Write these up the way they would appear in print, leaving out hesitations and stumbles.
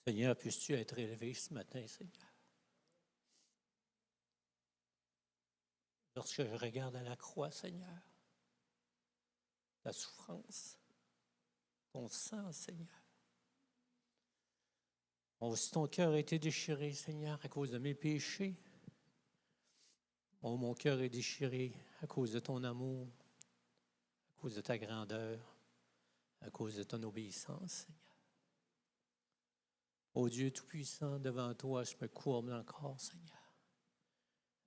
Seigneur, puisses-tu être élevé ce matin, Seigneur? Lorsque je regarde à la croix, Seigneur, ta souffrance, ton sang, Seigneur. Oh, si ton cœur a été déchiré, Seigneur, à cause de mes péchés, oh, mon cœur est déchiré à cause de ton amour, à cause de ta grandeur, à cause de ton obéissance, Seigneur. Ô Dieu Tout-Puissant, devant toi, je me courbe encore, Seigneur.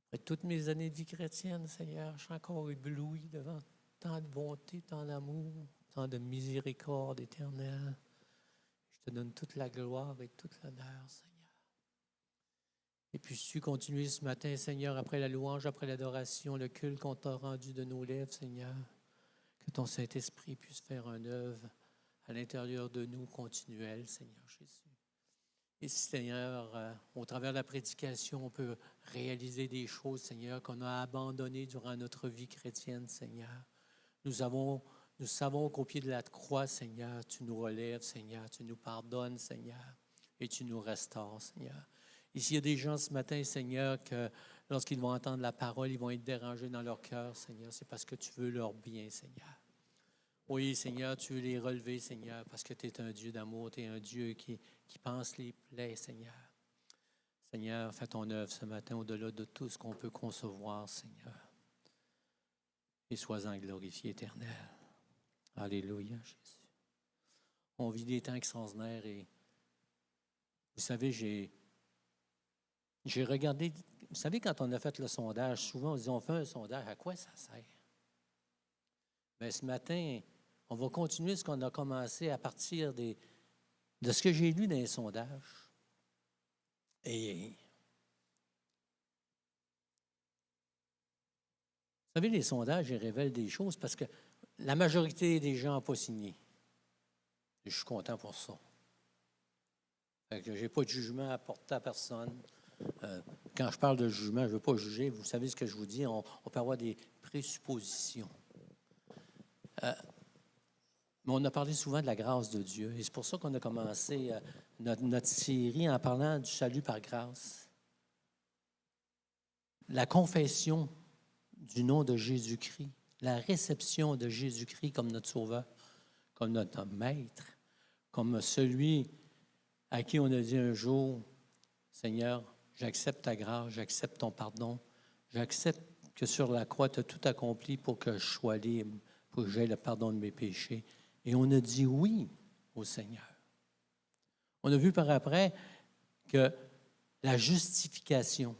Après toutes mes années de vie chrétienne, Seigneur, je suis encore ébloui devant tant de bonté, tant d'amour, tant de miséricorde éternelle. Je te donne toute la gloire et toute l'honneur, Seigneur. Et puisses-tu continuer ce matin, Seigneur, après la louange, après l'adoration, le culte qu'on t'a rendu de nos lèvres, Seigneur, que ton Saint-Esprit puisse faire une œuvre à l'intérieur de nous continuelle, Seigneur Jésus. Et si, Seigneur, au travers de la prédication, on peut réaliser des choses, Seigneur, qu'on a abandonnées durant notre vie chrétienne, Seigneur. Nous savons qu'au pied de la croix, Seigneur, tu nous relèves, Seigneur, tu nous pardonnes, Seigneur, et tu nous restaures, Seigneur. Et s'il y a des gens ce matin, Seigneur, que lorsqu'ils vont entendre la parole, ils vont être dérangés dans leur cœur, Seigneur, c'est parce que tu veux leur bien, Seigneur. Oui, Seigneur, tu veux les relever, Seigneur, parce que tu es un Dieu d'amour, tu es un Dieu qui pense les plaies, Seigneur. Seigneur, fais ton œuvre ce matin au-delà de tout ce qu'on peut concevoir, Seigneur. Et sois-en glorifié, éternel. Alléluia, Jésus. On vit des temps extraordinaires et vous savez, j'ai regardé, vous savez, quand on a fait le sondage, souvent on dit, on fait un sondage, à quoi ça sert? Bien, ce matin, on va continuer ce qu'on a commencé à partir de ce que j'ai lu dans les sondages. Et vous savez, les sondages, ils révèlent des choses parce que la majorité des gens n'ont pas signé. Et je suis content pour ça. Fait que je n'ai pas de jugement à porter à personne. Quand je parle de jugement, je ne veux pas juger. Vous savez ce que je vous dis, on peut avoir des présuppositions. Mais on a parlé souvent de la grâce de Dieu. Et c'est pour ça qu'on a commencé notre série en parlant du salut par grâce. La confession du nom de Jésus-Christ, la réception de Jésus-Christ comme notre Sauveur, comme notre Maître, comme celui à qui on a dit un jour, Seigneur, j'accepte ta grâce, j'accepte ton pardon, j'accepte que sur la croix, tu as tout accompli pour que je sois libre, pour que j'aie le pardon de mes péchés. Et on a dit oui au Seigneur. On a vu par après que la justification,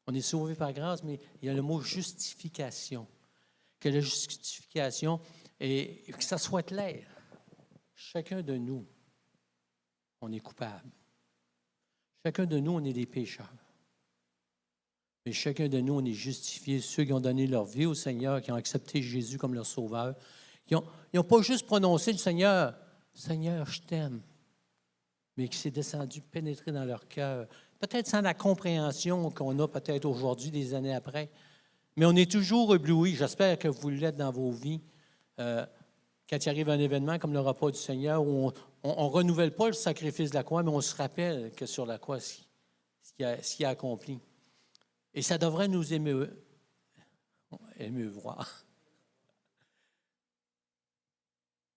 on est sauvé par grâce, mais il y a le mot justification. Que la justification, et que ça soit clair, chacun de nous, on est coupable. Chacun de nous, on est des pécheurs. Mais chacun de nous, on est justifié. Ceux qui ont donné leur vie au Seigneur, qui ont accepté Jésus comme leur sauveur, qui n'ont pas juste prononcé le Seigneur, « Seigneur, je t'aime », mais qui s'est descendu, pénétré dans leur cœur, peut-être sans la compréhension qu'on a peut-être aujourd'hui, des années après. Mais on est toujours ébloui. J'espère que vous l'êtes dans vos vies. Quand il arrive un événement comme le repas du Seigneur, où on ne renouvelle pas le sacrifice de la croix, mais on se rappelle que sur la croix, ce qui a accompli. Et ça devrait nous émeuvoir.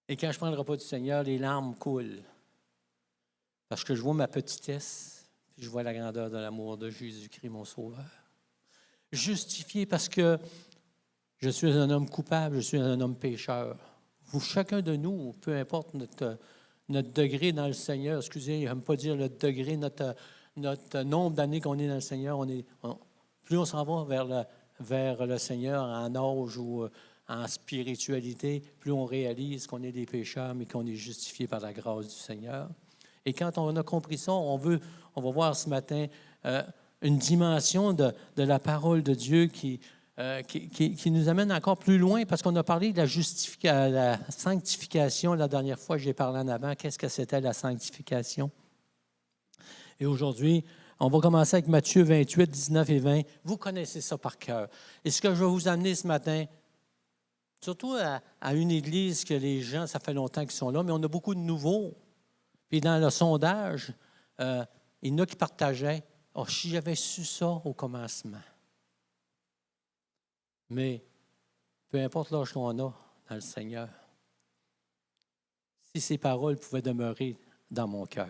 Et quand je prends le repas du Seigneur, les larmes coulent. Parce que je vois ma petitesse, puis je vois la grandeur de l'amour de Jésus-Christ, mon Sauveur. Justifié parce que je suis un homme coupable, je suis un homme pécheur. Vous, chacun de nous, peu importe notre degré dans le Seigneur, excusez, je n'aime pas dire le degré, notre nombre d'années qu'on est dans le Seigneur, plus on s'en va vers le Seigneur en âge ou en spiritualité, plus on réalise qu'on est des pécheurs, mais qu'on est justifié par la grâce du Seigneur. Et quand on a compris ça, on va voir ce matin une dimension de la parole de Dieu qui nous amène encore plus loin, parce qu'on a parlé de la sanctification la dernière fois, j'ai parlé en avant, qu'est-ce que c'était la sanctification? Et aujourd'hui, on va commencer avec Matthieu 28, 19 et 20. Vous connaissez ça par cœur. Et ce que je vais vous amener ce matin, surtout à une église que les gens, ça fait longtemps qu'ils sont là, mais on a beaucoup de nouveaux. Puis dans le sondage, il y en a qui partageaient « Oh, si j'avais su ça au commencement. » Mais peu importe l'âge qu'on a dans le Seigneur, si ces paroles pouvaient demeurer dans mon cœur.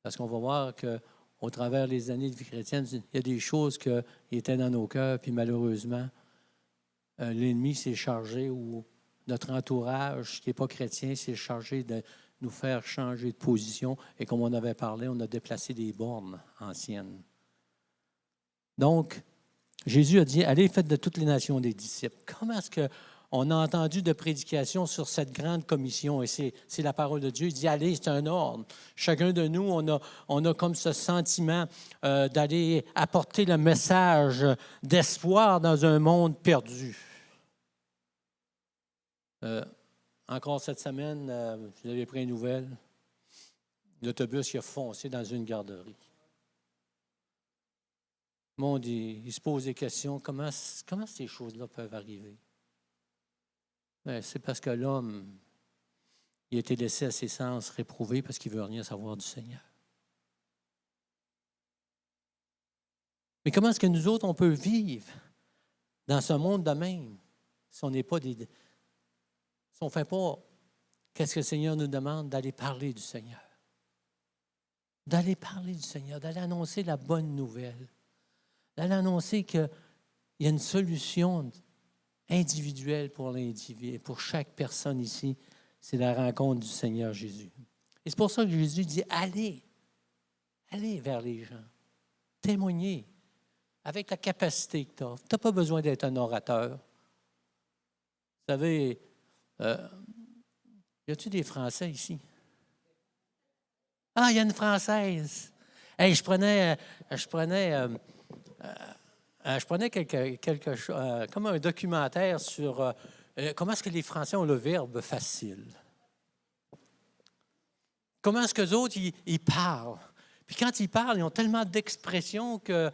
Parce qu'on va voir qu'au travers des années de vie chrétienne, il y a des choses qui étaient dans nos cœurs, puis malheureusement, l'ennemi s'est chargé, ou notre entourage qui n'est pas chrétien s'est chargé de nous faire changer de position. Et comme on avait parlé, on a déplacé des bornes anciennes. Donc, Jésus a dit, allez, faites de toutes les nations des disciples. Comment est-ce qu'on a entendu de prédication sur cette grande commission? Et c'est la parole de Dieu. Il dit, allez, c'est un ordre. Chacun de nous, on a comme ce sentiment d'aller apporter le message d'espoir dans un monde perdu. Encore cette semaine, vous avez pris une nouvelle. L'autobus qui a foncé dans une garderie. Le monde, il se pose des questions. Comment ces choses-là peuvent arriver? Bien, c'est parce que l'homme, il a été laissé à ses sens réprouvés parce qu'il ne veut rien savoir du Seigneur. Mais comment est-ce que nous autres, on peut vivre dans ce monde de même si on n'est pas si on ne fait pas qu'est-ce que le Seigneur nous demande? D'aller parler du Seigneur. D'aller parler du Seigneur, d'aller annoncer la bonne nouvelle. D'aller annoncer qu'il y a une solution individuelle pour l'individu, pour chaque personne ici. C'est la rencontre du Seigneur Jésus. Et c'est pour ça que Jésus dit, allez vers les gens. Témoignez avec la capacité que tu as. Tu n'as pas besoin d'être un orateur. Vous savez, y a-t-il des Français ici? Ah, il y a une Française. Hey, je prenais quelque chose, comme un documentaire sur comment est-ce que les Français ont le verbe facile. Comment est-ce qu'eux autres, ils parlent. Puis quand ils parlent, ils ont tellement d'expressions que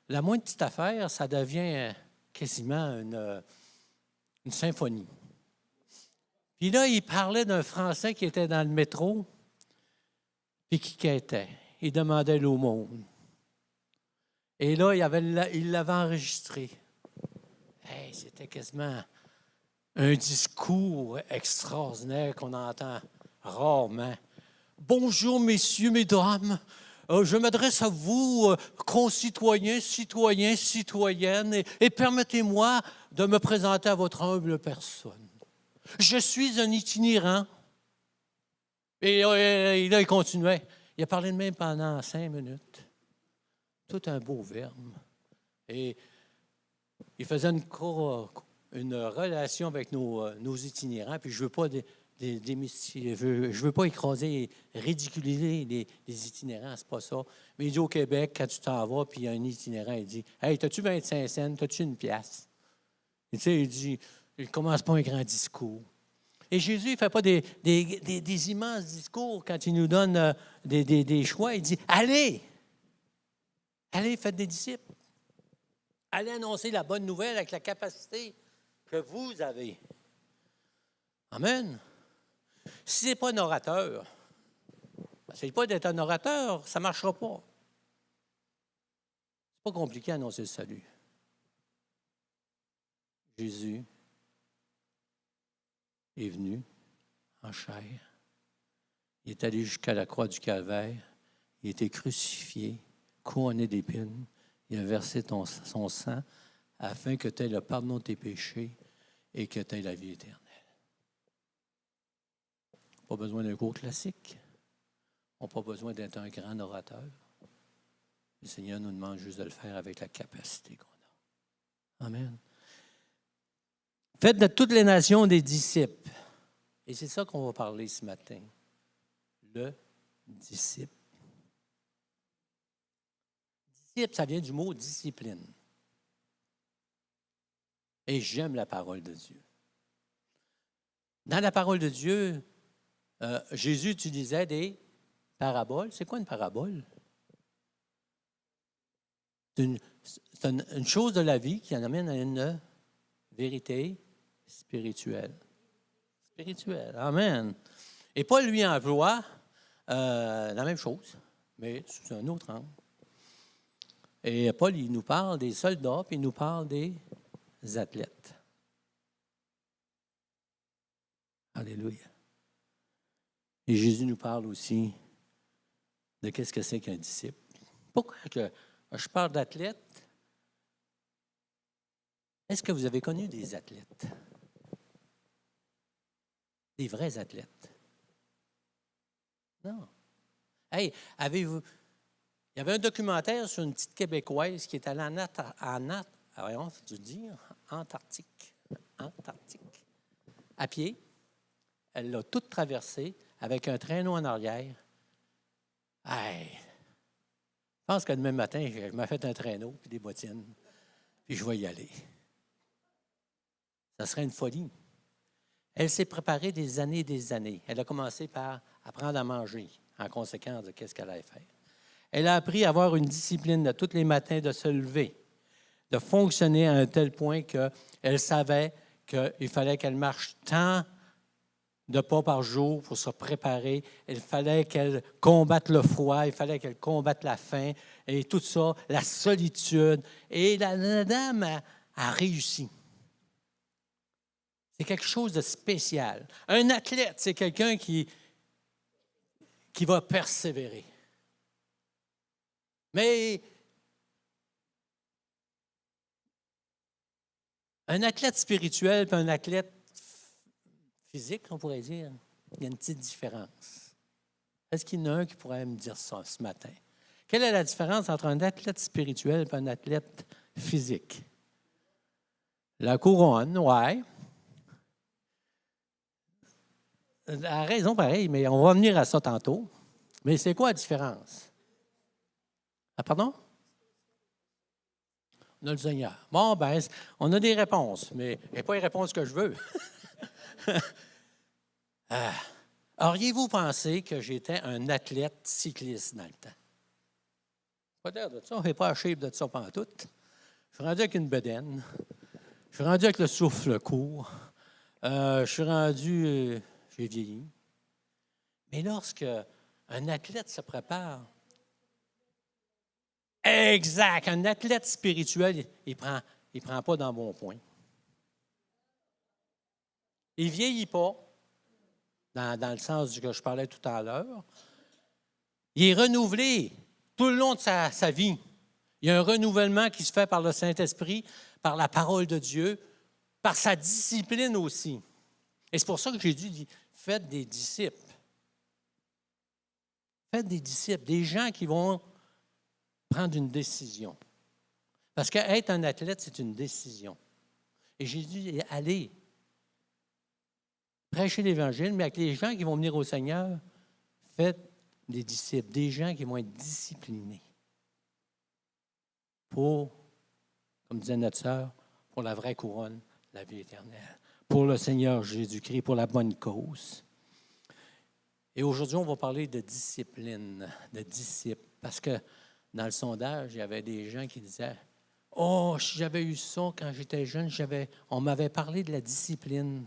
la moindre petite affaire, ça devient quasiment une symphonie. Puis là, il parlait d'un Français qui était dans le métro, puis qui quêtait. Il demandait l'aumône. Et là, il l'avait enregistré. Hey, c'était quasiment un discours extraordinaire qu'on entend rarement. Bonjour, messieurs, mesdames. Je m'adresse à vous, concitoyens, citoyens, citoyennes, et permettez-moi de me présenter à votre humble personne. Je suis un itinérant. Et là, il continuait. Il a parlé de même pendant 5 minutes. Tout un beau verbe. Et il faisait une relation avec nos itinérants, puis je ne veux pas démystifier, je veux pas écraser, ridiculiser les itinérants, c'est pas ça. Mais il dit au Québec, quand tu t'en vas, puis il y a un itinérant, il dit « Hey, t'as-tu 25 cents? T'as-tu une pièce? » Et tu sais, il ne commence pas un grand discours. Et Jésus, il ne fait pas des immenses discours quand il nous donne des choix. Il dit « Allez! Allez, faites des disciples. Allez annoncer la bonne nouvelle avec la capacité que vous avez. » Amen. Si ce n'est pas un orateur, n'essayez pas d'être un orateur, ça ne marchera pas. Ce n'est pas compliqué à annoncer le salut. Jésus est venu en chair. Il est allé jusqu'à la croix du Calvaire. Il a été crucifié, couronné d'épines. Il a versé son sang afin que tu aies le pardon de tes péchés et que tu aies la vie éternelle. Pas besoin d'un cours classique. On n'a pas besoin d'être un grand orateur. Le Seigneur nous demande juste de le faire avec la capacité qu'on a. Amen. Faites de toutes les nations des disciples. Et c'est ça qu'on va parler ce matin. Le disciple. Disciple, ça vient du mot discipline. Et j'aime la parole de Dieu. Dans la parole de Dieu, Jésus utilisait des paraboles. C'est quoi une parabole? C'est une chose de la vie qui en amène à une vérité spirituelle. Spirituelle, amen. Et Paul lui emploie la même chose, mais sous un autre angle. Et Paul, il nous parle des soldats, puis il nous parle des athlètes. Alléluia. Et Jésus nous parle aussi de qu'est-ce que c'est qu'un disciple. Pourquoi que je parle d'athlètes? Est-ce que vous avez connu des athlètes? Des vrais athlètes? Non. Hey, avez-vous... Il y avait un documentaire sur une petite Québécoise qui est allée Antarctique. À pied. Elle l'a toute traversée avec un traîneau en arrière. Hey, je pense que demain matin, je m'ai fait un traîneau puis des bottines, puis je vais y aller. Ça serait une folie. Elle s'est préparée des années et des années. Elle a commencé par apprendre à manger en conséquence de ce qu'elle allait faire. Elle a appris à avoir une discipline de tous les matins de se lever, de fonctionner à un tel point qu'elle savait qu'il fallait qu'elle marche tant de pas par jour pour se préparer. Il fallait qu'elle combatte le froid, il fallait qu'elle combatte la faim et tout ça, la solitude. Et la dame a réussi. C'est quelque chose de spécial. Un athlète, c'est quelqu'un qui va persévérer. Mais un athlète spirituel et un athlète physique, on pourrait dire, il y a une petite différence. Est-ce qu'il y en a un qui pourrait me dire ça ce matin? Quelle est la différence entre un athlète spirituel et un athlète physique? La couronne, oui. La raison, pareil, mais on va venir à ça tantôt. Mais c'est quoi la différence? Ah, pardon? On a le Seigneur. Bon, ben, on a des réponses, mais il n'y a pas les réponses que je veux. Auriez-vous pensé que j'étais un athlète cycliste dans le temps? Pas d'air de ça, on n'est pas à shape de ça pantoute. Je suis rendu avec une bedaine. Je suis rendu avec le souffle court. Je suis rendu... j'ai vieilli. Mais lorsque un athlète se prépare, exact, un athlète spirituel, il prend pas dans bon point. Il ne vieillit pas, dans le sens du que je parlais tout à l'heure. Il est renouvelé tout le long de sa vie. Il y a un renouvellement qui se fait par le Saint-Esprit, par la parole de Dieu, par sa discipline aussi. Et c'est pour ça que Jésus dit, faites des disciples. Faites des disciples, des gens qui vont prendre une décision. Parce qu'être un athlète, c'est une décision. Et Jésus dit, allez, prêchez l'Évangile, mais avec les gens qui vont venir au Seigneur, faites des disciples, des gens qui vont être disciplinés pour, comme disait notre sœur, pour la vraie couronne, la vie éternelle, pour le Seigneur Jésus-Christ, pour la bonne cause. Et aujourd'hui, on va parler de discipline, de disciples, parce que dans le sondage, il y avait des gens qui disaient « Oh, si j'avais eu ça quand j'étais jeune, on m'avait parlé de la discipline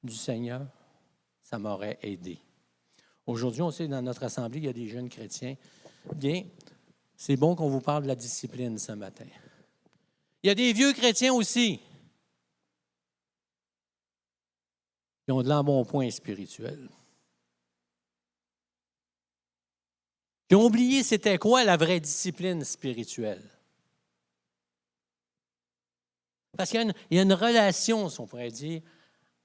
du Seigneur, ça m'aurait aidé. » Aujourd'hui, on sait, dans notre assemblée, il y a des jeunes chrétiens. Bien, c'est bon qu'on vous parle de la discipline ce matin. Il y a des vieux chrétiens aussi qui ont de l'embonpoint spirituel. Qui ont oublié c'était quoi la vraie discipline spirituelle. Parce qu'il y a une relation, si on pourrait dire,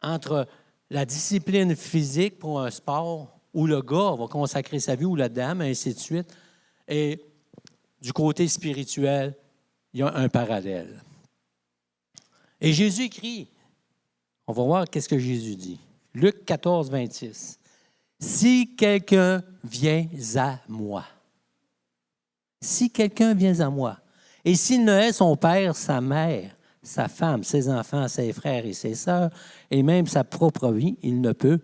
entre la discipline physique pour un sport où le gars va consacrer sa vie ou la dame, ainsi de suite, et du côté spirituel, il y a un parallèle. Et Jésus écrit, on va voir qu'est-ce que Jésus dit. Luc 14, 26. Si quelqu'un vient à moi, si quelqu'un vient à moi, et s'il ne hait son père, sa mère, sa femme, ses enfants, ses frères et ses sœurs, et même sa propre vie, il ne peut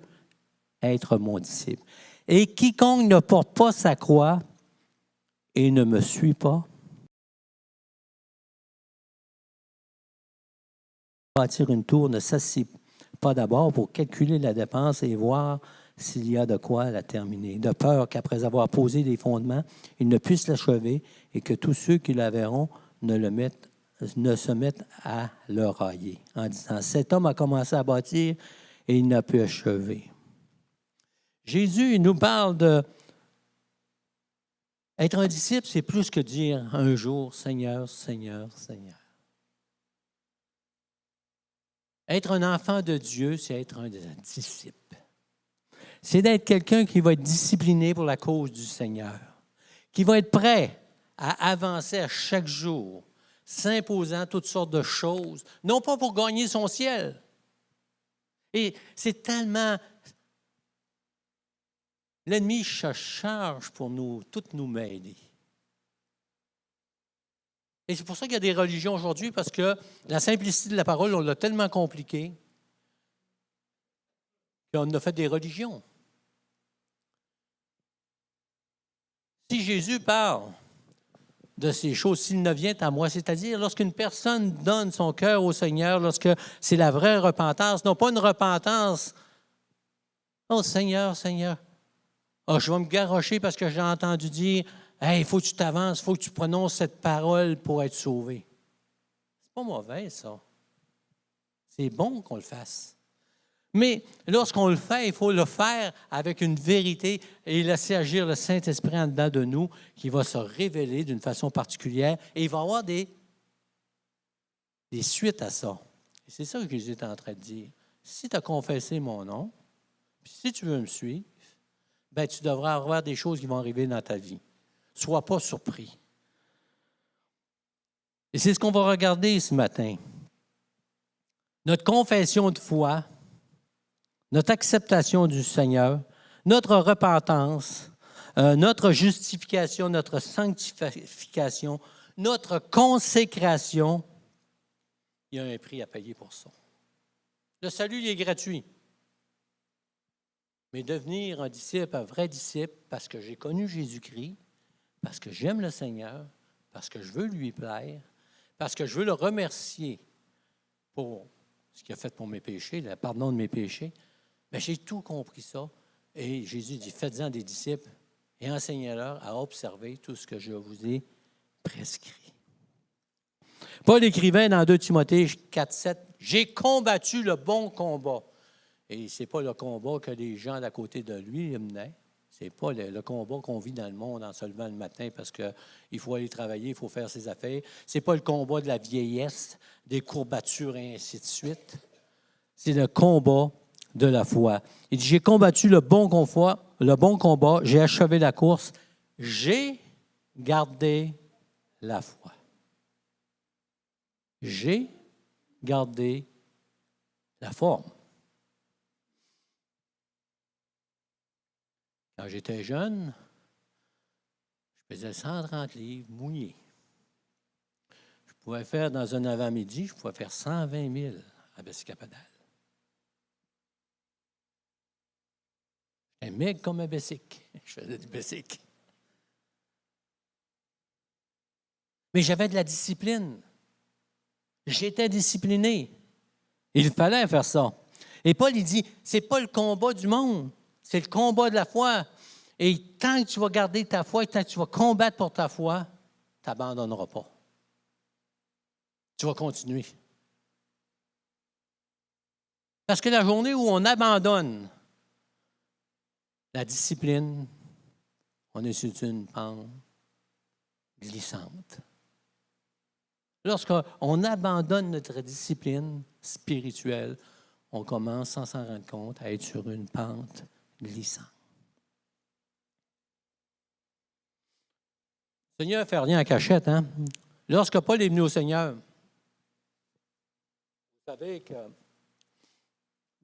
être mon disciple. Et quiconque ne porte pas sa croix et ne me suit pas, bâtir une tour ne s'assied pas d'abord pour calculer la dépense et voir s'il y a de quoi la terminer, de peur qu'après avoir posé les fondements, il ne puisse l'achever et que tous ceux qui la verront ne se mettent à le railler, en disant, cet homme a commencé à bâtir et il n'a pu achever. Jésus, il nous parle de être un disciple, c'est plus que dire un jour, Seigneur, Seigneur, Seigneur. Être un enfant de Dieu, c'est être un disciple. C'est d'être quelqu'un qui va être discipliné pour la cause du Seigneur, qui va être prêt à avancer à chaque jour, s'imposant toutes sortes de choses, non pas pour gagner son ciel. Et c'est tellement... L'ennemi se charge pour toutes nous m'aider. Et c'est pour ça qu'il y a des religions aujourd'hui, parce que la simplicité de la parole, on l'a tellement compliquée qu'on a fait des religions. Si Jésus parle de ces choses, s'il ne vient à moi, c'est-à-dire lorsqu'une personne donne son cœur au Seigneur, lorsque c'est la vraie repentance, non pas une repentance, oh Seigneur, Seigneur, oh, je vais me garrocher parce que j'ai entendu dire, hey, il faut que tu t'avances, il faut que tu prononces cette parole pour être sauvé. C'est pas mauvais, ça. C'est bon qu'on le fasse. Mais lorsqu'on le fait, il faut le faire avec une vérité et laisser agir le Saint-Esprit en dedans de nous qui va se révéler d'une façon particulière et il va y avoir des suites à ça. Et c'est ça que Jésus est en train de dire. Si tu as confessé mon nom, puis si tu veux me suivre, bien, tu devras avoir des choses qui vont arriver dans ta vie. Sois pas surpris. Et c'est ce qu'on va regarder ce matin. Notre confession de foi, notre acceptation du Seigneur, notre repentance, notre justification, notre sanctification, notre consécration, il y a un prix à payer pour ça. Le salut, il est gratuit. Mais devenir un disciple, un vrai disciple, parce que j'ai connu Jésus-Christ, parce que j'aime le Seigneur, parce que je veux lui plaire, parce que je veux le remercier pour ce qu'il a fait pour mes péchés, le pardon de mes péchés, bien, j'ai tout compris ça. Et Jésus dit, faites-en des disciples et enseignez-leur à observer tout ce que je vous ai prescrit. Paul écrivait dans 2 Timothée 4,7, « J'ai combattu le bon combat. » Et ce n'est pas le combat que les gens d'à côté de lui menaient. Ce n'est pas le combat qu'on vit dans le monde en se levant le matin parce qu'il faut aller travailler, il faut faire ses affaires. Ce n'est pas le combat de la vieillesse, des courbatures et ainsi de suite. C'est le combat de la foi. Il dit, j'ai combattu le bon combat, j'ai achevé la course, j'ai gardé la foi. J'ai gardé la forme. Quand j'étais jeune, je faisais 130 livres mouillés. Je pouvais faire dans un avant-midi, je pouvais faire 120 000 à Bessie-Capadal. Un mec comme un Bessic. Je faisais du Bessic. Mais j'avais de la discipline. J'étais discipliné. Il fallait faire ça. Et Paul, il dit, c'est pas le combat du monde, c'est le combat de la foi. Et tant que tu vas garder ta foi, et tant que tu vas combattre pour ta foi, tu n'abandonneras pas. Tu vas continuer. Parce que la journée où on abandonne la discipline, on est sur une pente glissante. Lorsqu'on abandonne notre discipline spirituelle, on commence sans s'en rendre compte à être sur une pente glissante. Le Seigneur ne fait rien en cachette, hein? Lorsque Paul est venu au Seigneur, vous savez que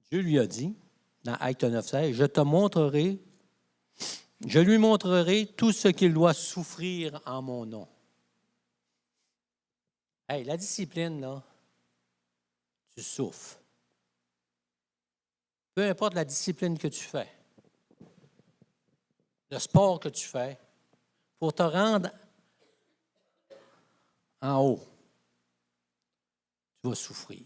Dieu lui a dit, dans Actes 9,16, je lui montrerai tout ce qu'il doit souffrir en mon nom. Hey, la discipline, là, tu souffres. Peu importe la discipline que tu fais, le sport que tu fais, pour te rendre en haut, tu vas souffrir.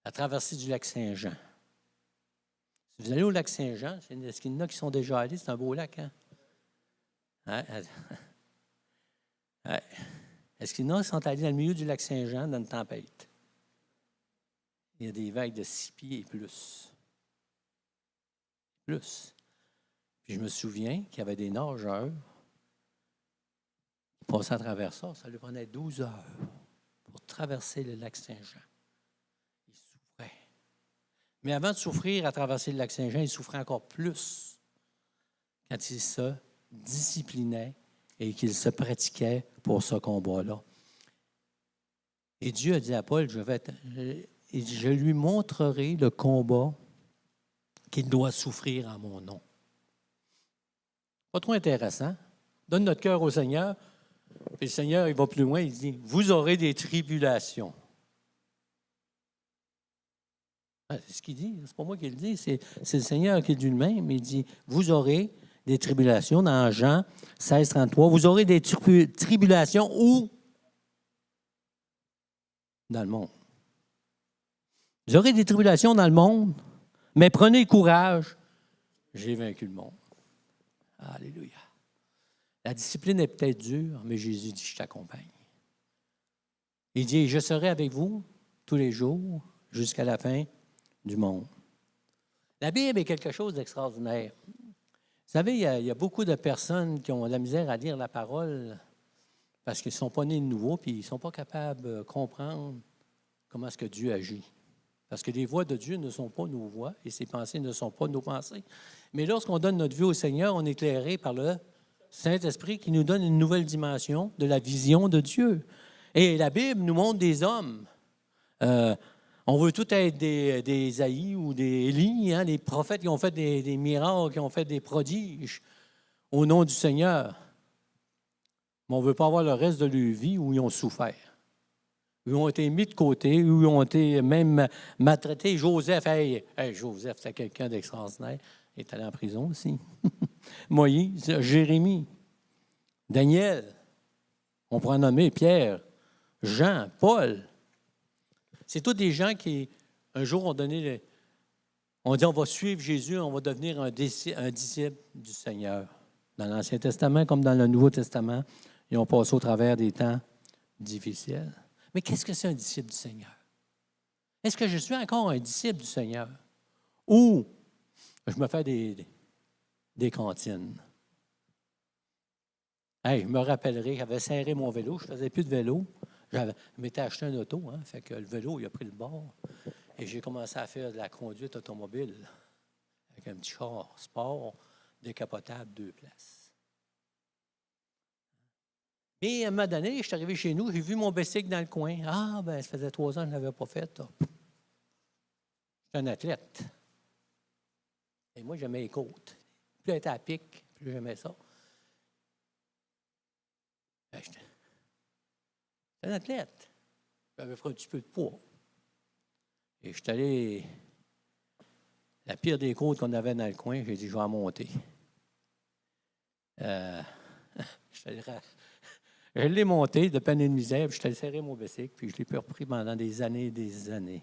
La traversée du lac Saint-Jean. Si vous allez au lac Saint-Jean, est-ce qu'il y en a qui sont déjà allés? C'est un beau lac, hein? Ouais. Est-ce qu'il y en a qui sont allés dans le milieu du lac Saint-Jean dans une tempête? Il y a des vagues de 6 pieds et plus. Plus. Puis je me souviens qu'il y avait des nageurs qui passaient à travers ça. Ça lui prenait 12 heures pour traverser le lac Saint-Jean. Il souffrait. Mais avant de souffrir à traverser le lac Saint-Jean, il souffrait encore plus quand il se disciplinait et qu'il se pratiquait pour ce combat-là. Et Dieu a dit à Paul, je lui montrerai le combat qu'il doit souffrir en mon nom. Pas trop intéressant. Donne notre cœur au Seigneur. Puis le Seigneur, il va plus loin, il dit, vous aurez des tribulations. C'est ce qu'il dit, c'est pas moi qui le dis, c'est le Seigneur qui le dit lui-même. Il dit, vous aurez des tribulations dans Jean 16, 33. Vous aurez des tribulations où? Dans le monde. Vous aurez des tribulations dans le monde, mais prenez courage, j'ai vaincu le monde. Alléluia. La discipline est peut-être dure, mais Jésus dit, je t'accompagne. Il dit, je serai avec vous tous les jours jusqu'à la fin du monde. La Bible est quelque chose d'extraordinaire. Vous savez, il y a beaucoup de personnes qui ont de la misère à lire la parole parce qu'ils ne sont pas nés de nouveau puis ils ne sont pas capables de comprendre comment est-ce que Dieu agit. Parce que les voies de Dieu ne sont pas nos voies et ses pensées ne sont pas nos pensées. Mais lorsqu'on donne notre vie au Seigneur, on est éclairé par le Saint-Esprit qui nous donne une nouvelle dimension de la vision de Dieu. Et la Bible nous montre des hommes. On veut tous être des Isaïe ou des Élie, hein, les prophètes qui ont fait des miracles, qui ont fait des prodiges au nom du Seigneur. Mais on ne veut pas avoir le reste de leur vie où ils ont souffert, où ils ont été mis de côté, où ils ont été même maltraités. Joseph, Joseph, c'est quelqu'un d'extraordinaire. Il est allé en prison aussi. Moïse, Jérémie, Daniel, on pourrait nommer Pierre, Jean, Paul. C'est tous des gens qui, un jour, ont donné, on dit on va suivre Jésus, on va devenir un disciple du Seigneur. Dans l'Ancien Testament comme dans le Nouveau Testament, ils ont passé au travers des temps difficiles. Mais qu'est-ce que c'est un disciple du Seigneur? Est-ce que je suis encore un disciple du Seigneur? Ou je me fais des cantines? Hey, je me rappellerai, j'avais serré mon vélo, je ne faisais plus de vélo. Je m'étais acheté un auto, hein, fait que le vélo, il a pris le bord. Et j'ai commencé à faire de la conduite automobile avec un petit char sport décapotable 2 places. Et à un moment donné, je suis arrivé chez nous, j'ai vu mon bicycle dans le coin. Ah, ben ça faisait 3 ans que je ne l'avais pas fait. J'étais un athlète. Et moi, j'aimais les côtes. Plus j'étais à pic, plus j'aimais ça. Ben, j'étais un athlète. J'avais fait un petit peu de poids. Et je suis allé, la pire des côtes qu'on avait dans le coin, j'ai dit, je vais en monter. Je l'ai monté de peine et de misère, puis je t'ai serré mon bicycle, puis je l'ai repris pendant des années et des années.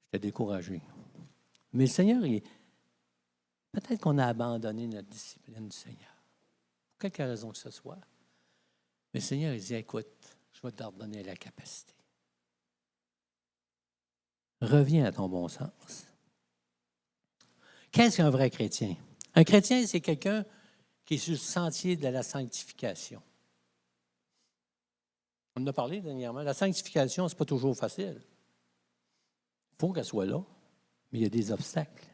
J'étais découragé. Mais le Seigneur, peut-être qu'on a abandonné notre discipline du Seigneur. Pour quelque raison que ce soit. Mais le Seigneur, il dit, écoute, je vais te redonner la capacité. Reviens à ton bon sens. Qu'est-ce qu'un vrai chrétien? Un chrétien, c'est quelqu'un qui est sur le sentier de la sanctification. On en a parlé dernièrement. La sanctification, ce n'est pas toujours facile. Il faut qu'elle soit là, mais il y a des obstacles.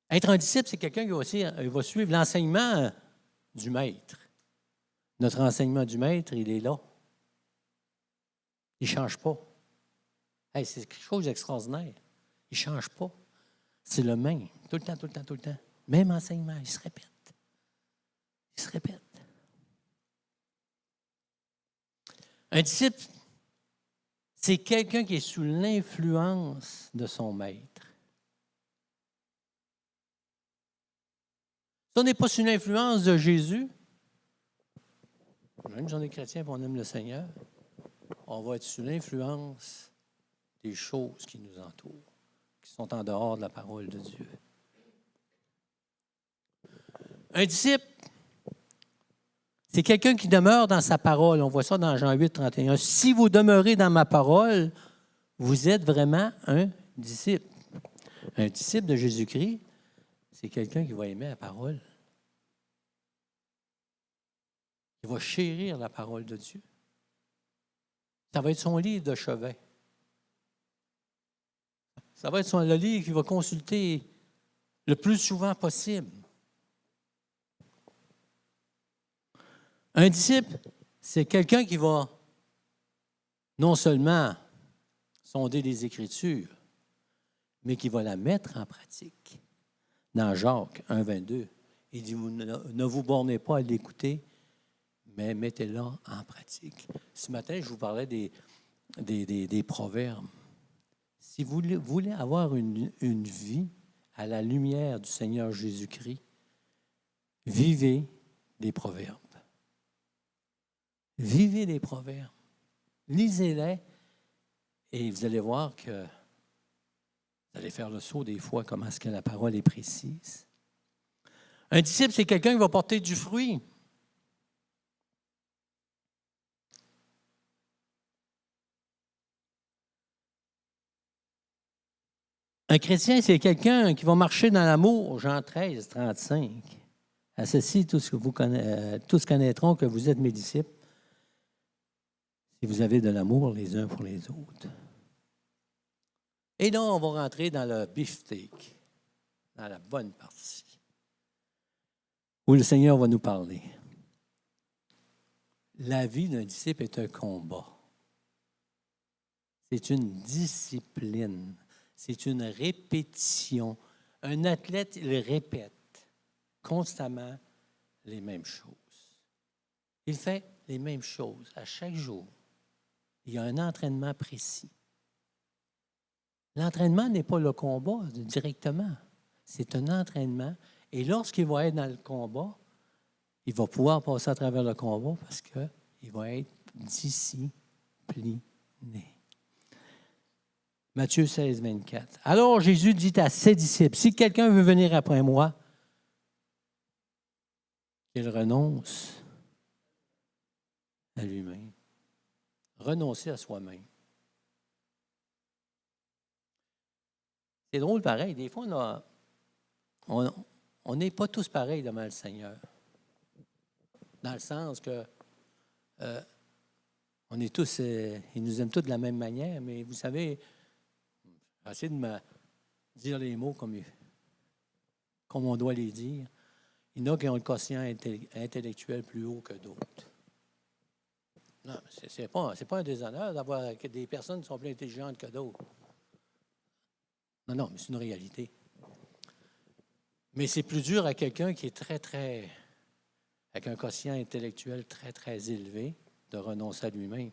Être un disciple, c'est quelqu'un qui va suivre l'enseignement du maître. Notre enseignement du maître, il est là. Il ne change pas. Hey, c'est quelque chose d'extraordinaire. Il ne change pas. C'est le même. Tout le temps, tout le temps, tout le temps. Même enseignement, il se répète. Il se répète. Un disciple, c'est quelqu'un qui est sous l'influence de son maître. Si on n'est pas sous l'influence de Jésus, même si on est chrétien et on aime le Seigneur, on va être sous l'influence les choses qui nous entourent, qui sont en dehors de la parole de Dieu. Un disciple, c'est quelqu'un qui demeure dans sa parole. On voit ça dans Jean 8, 31. Si vous demeurez dans ma parole, vous êtes vraiment un disciple. Un disciple de Jésus-Christ, c'est quelqu'un qui va aimer la parole. Il va chérir la parole de Dieu. Ça va être son livre de chevet. Ça va être le livre qu'il va consulter le plus souvent possible. Un disciple, c'est quelqu'un qui va non seulement sonder les Écritures, mais qui va la mettre en pratique. Dans Jacques 1, 22, il dit, ne vous bornez pas à l'écouter, mais mettez-la en pratique. Ce matin, je vous parlais des proverbes. Si vous voulez avoir une vie à la lumière du Seigneur Jésus-Christ, vivez des proverbes. Vivez les proverbes. Lisez-les et vous allez voir que vous allez faire le saut des fois, comment est-ce que la parole est précise. Un disciple, c'est quelqu'un qui va porter du fruit. Un chrétien, c'est quelqu'un qui va marcher dans l'amour, Jean 13, 35. À ceci, tous connaîtront que vous êtes mes disciples, si vous avez de l'amour les uns pour les autres. Et là, on va rentrer dans le beefsteak, dans la bonne partie, où le Seigneur va nous parler. La vie d'un disciple est un combat. C'est une discipline. C'est une répétition. Un athlète, il répète constamment les mêmes choses. Il fait les mêmes choses à chaque jour. Il y a un entraînement précis. L'entraînement n'est pas le combat directement. C'est un entraînement. Et lorsqu'il va être dans le combat, il va pouvoir passer à travers le combat parce qu'il va être discipliné. Matthieu 16, 24. Alors Jésus dit à ses disciples, si quelqu'un veut venir après moi, qu'il renonce à lui-même. Renoncer à soi-même. C'est drôle pareil. Des fois, on n'est pas tous pareils devant le Seigneur. Dans le sens que on est tous, il nous aime tous de la même manière, mais vous savez, j'essaie de me dire les mots comme on doit les dire. Il y en a qui ont le quotient intellectuel plus haut que d'autres. Non, ce n'est pas un déshonneur d'avoir des personnes qui sont plus intelligentes que d'autres. Non, mais c'est une réalité. Mais c'est plus dur à quelqu'un qui est très, avec un quotient intellectuel très, très élevé, de renoncer à lui-même.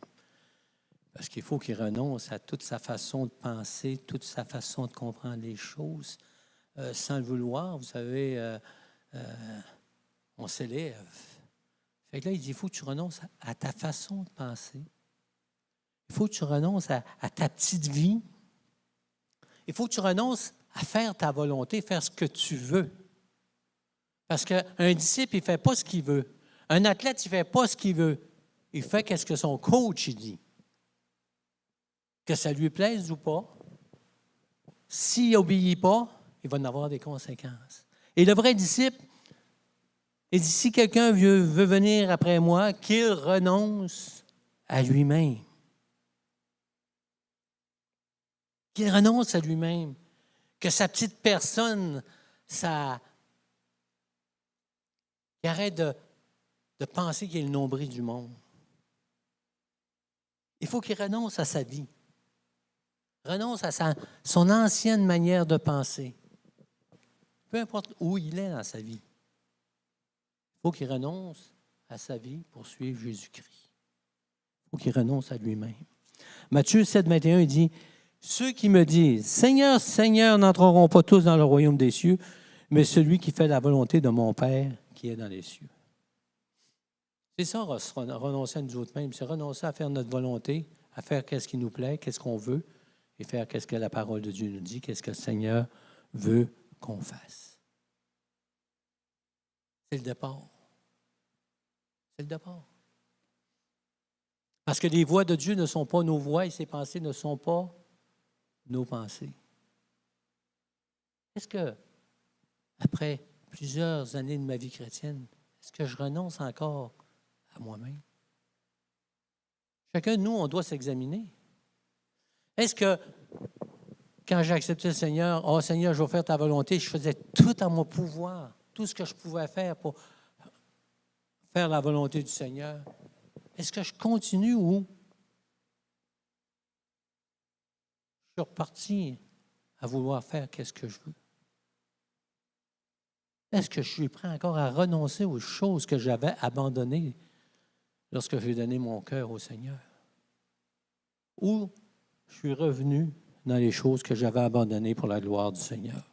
Parce qu'il faut qu'il renonce à toute sa façon de penser, toute sa façon de comprendre les choses, sans le vouloir. Vous savez, on s'élève. Fait que là, il dit, il faut que tu renonces à ta façon de penser. Il faut que tu renonces à ta petite vie. Il faut que tu renonces à faire ta volonté, faire ce que tu veux. Parce qu'un disciple, il ne fait pas ce qu'il veut. Un athlète, il ne fait pas ce qu'il veut. Il fait ce que son coach il dit. Que ça lui plaise ou pas, s'il n'obéit pas, il va en avoir des conséquences. Et le vrai disciple, il dit, si quelqu'un veut venir après moi, qu'il renonce à lui-même. Qu'il renonce à lui-même. Que sa petite personne, qu'il arrête de penser qu'il est le nombril du monde. Il faut qu'il renonce à sa vie. Renonce à son ancienne manière de penser. Peu importe où il est dans sa vie. Il faut qu'il renonce à sa vie pour suivre Jésus-Christ. Il faut qu'il renonce à lui-même. Matthieu 7, 21, il dit, « Ceux qui me disent, Seigneur, Seigneur, n'entreront pas tous dans le royaume des cieux, mais celui qui fait la volonté de mon Père qui est dans les cieux. » C'est ça, renoncer à nous autres mêmes, c'est renoncer à faire notre volonté, à faire ce qui nous plaît, qu'est-ce qu'on veut, et faire qu'est-ce que la parole de Dieu nous dit, qu'est-ce que le Seigneur veut qu'on fasse. C'est le départ. C'est le départ. Parce que les voies de Dieu ne sont pas nos voies et ses pensées ne sont pas nos pensées. Est-ce que, après plusieurs années de ma vie chrétienne, est-ce que je renonce encore à moi-même? Chacun de nous, on doit s'examiner. Est-ce que, quand j'ai accepté le Seigneur, « Oh Seigneur, je vais faire ta volonté », je faisais tout à mon pouvoir, tout ce que je pouvais faire pour faire la volonté du Seigneur. Est-ce que je continue ou je suis reparti à vouloir faire qu'est-ce que je veux? Est-ce que je suis prêt encore à renoncer aux choses que j'avais abandonnées lorsque j'ai donné mon cœur au Seigneur? Ou je suis revenu dans les choses que j'avais abandonnées pour la gloire du Seigneur?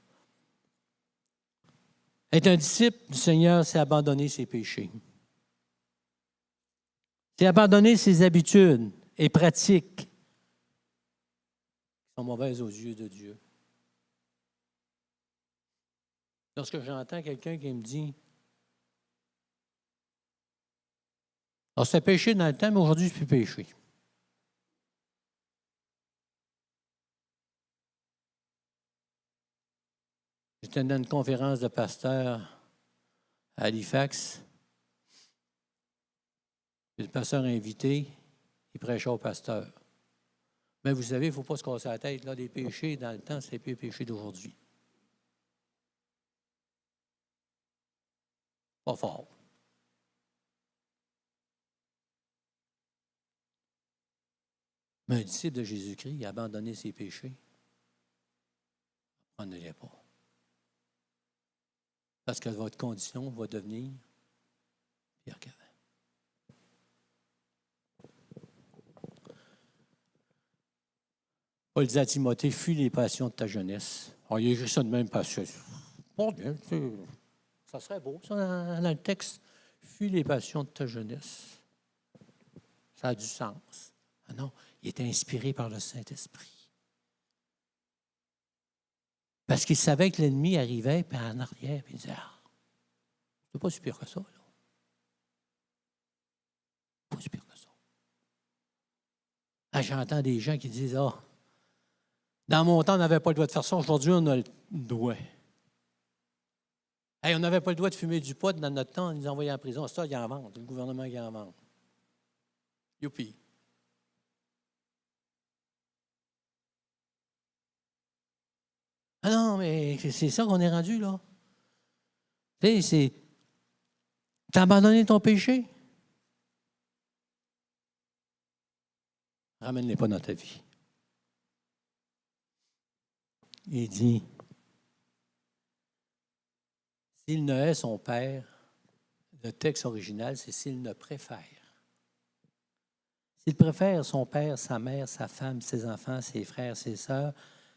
Être un disciple du Seigneur, c'est abandonner ses péchés. C'est abandonner ses habitudes et pratiques qui sont mauvaises aux yeux de Dieu. Lorsque j'entends quelqu'un qui me dit « Alors, c'était péché dans le temps, mais aujourd'hui, je ne suis plus péché. » J'étais dans une conférence de pasteurs à Halifax. Le pasteur invité, il prêchait au pasteur. Mais vous savez, il ne faut pas se casser la tête. Là, les péchés dans le temps, c'est plus les péchés d'aujourd'hui. Pas fort. Mais un disciple de Jésus-Christ, il a abandonné ses péchés. On ne l'est pas. Parce que votre condition va devenir pire qu'avant. Paul dit à Timothée, fuis les passions de ta jeunesse. On y a écrit ça de même passion. Bon, bien, ça serait beau, ça, dans le texte. Fuis les passions de ta jeunesse. Ça a du sens. Ah non, il était inspiré par le Saint-Esprit. Parce qu'il savait que l'ennemi arrivait, puis en arrière, puis il disait, ah, c'est pas si pire que ça, là. Pas si pire que ça. Ah, j'entends des gens qui disent, ah, dans mon temps, on n'avait pas le droit de faire ça. Aujourd'hui, on a le droit. Hey, on n'avait pas le droit de fumer du pot dans notre temps, on nous envoyait en prison. Ça, il en vend. Le gouvernement qui en vend. Youpi. Ah non, mais c'est ça qu'on est rendu, là. Tu sais, t'as abandonné ton péché. Ramène-les pas dans ta vie. Il dit, s'il ne hait son père, le texte original, c'est s'il ne préfère. S'il préfère son père, sa mère, sa femme, ses enfants, ses frères, ses sœurs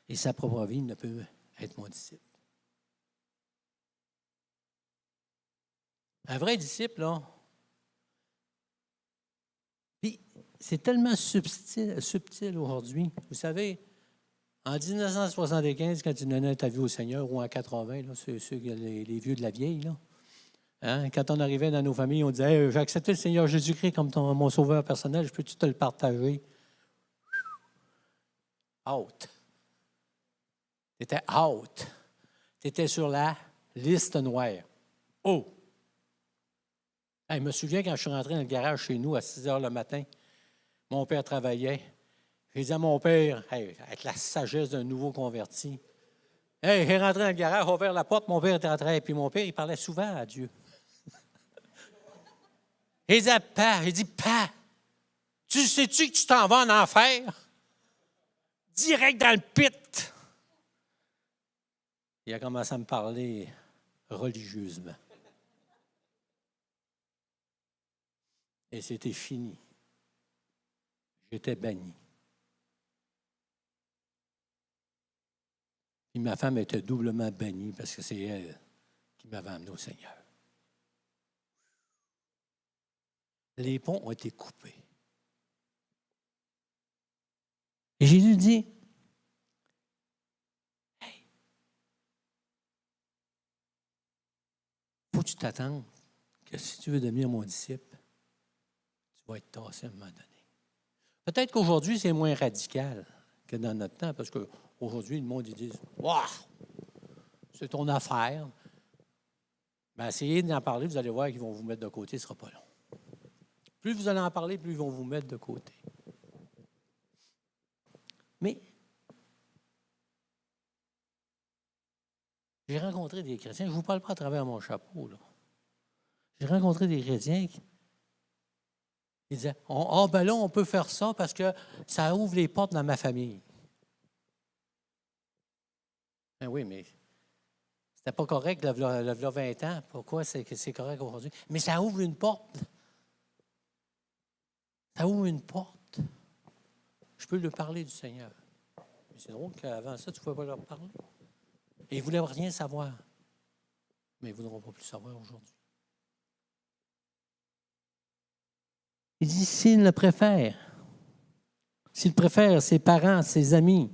et sa propre vie, il ne peut être mon disciple. Un vrai disciple, là, puis c'est tellement subtil aujourd'hui. Vous savez, en 1975, quand tu donnais ta vie au Seigneur, ou en 80, là, les vieux de la vieille, là, hein, quand on arrivait dans nos familles, on disait hey, « J'ai accepté le Seigneur Jésus-Christ comme mon sauveur personnel, je peux-tu te le partager? » Out. Tu étais out. Tu étais sur la liste noire. Oh! Hey, je me souviens quand je suis rentré dans le garage chez nous à 6 heures le matin, mon père travaillait. J'ai dit à mon père, hey, avec la sagesse d'un nouveau converti, « Hey, j'ai rentré dans le garage, j'ai ouvert la porte, mon père était rentré. » Puis mon père, il parlait souvent à Dieu. Il dit à Père, il dit, « Père, tu sais-tu que tu t'en vas en enfer? Direct dans le pit. » Il a commencé à me parler religieusement. Et c'était fini. J'étais banni. Et ma femme était doublement bannie parce que c'est elle qui m'avait amené au Seigneur. Les ponts ont été coupés. Et Jésus dit, que tu t'attendes que si tu veux devenir mon disciple, tu vas être tassé à un moment donné. Peut-être qu'aujourd'hui, c'est moins radical que dans notre temps, parce qu'aujourd'hui, le monde, ils disent « Waouh, c'est ton affaire ». Mais essayez d'en parler, vous allez voir qu'ils vont vous mettre de côté, ce ne sera pas long. Plus vous allez en parler, plus ils vont vous mettre de côté. Mais j'ai rencontré des chrétiens, je ne vous parle pas à travers mon chapeau, là. J'ai rencontré des chrétiens qui disaient « ben là, on peut faire ça parce que ça ouvre les portes dans ma famille. » Ben oui, mais c'était pas correct il y a 20 ans. Pourquoi c'est correct aujourd'hui? Mais ça ouvre une porte. Ça ouvre une porte. Je peux leur parler du Seigneur. Mais c'est drôle qu'avant ça, tu ne pouvais pas leur parler. Et ils ne voulaient rien savoir. Mais ils ne voudront pas plus savoir aujourd'hui. Il dit, s'il le préfère, ses parents, ses amis,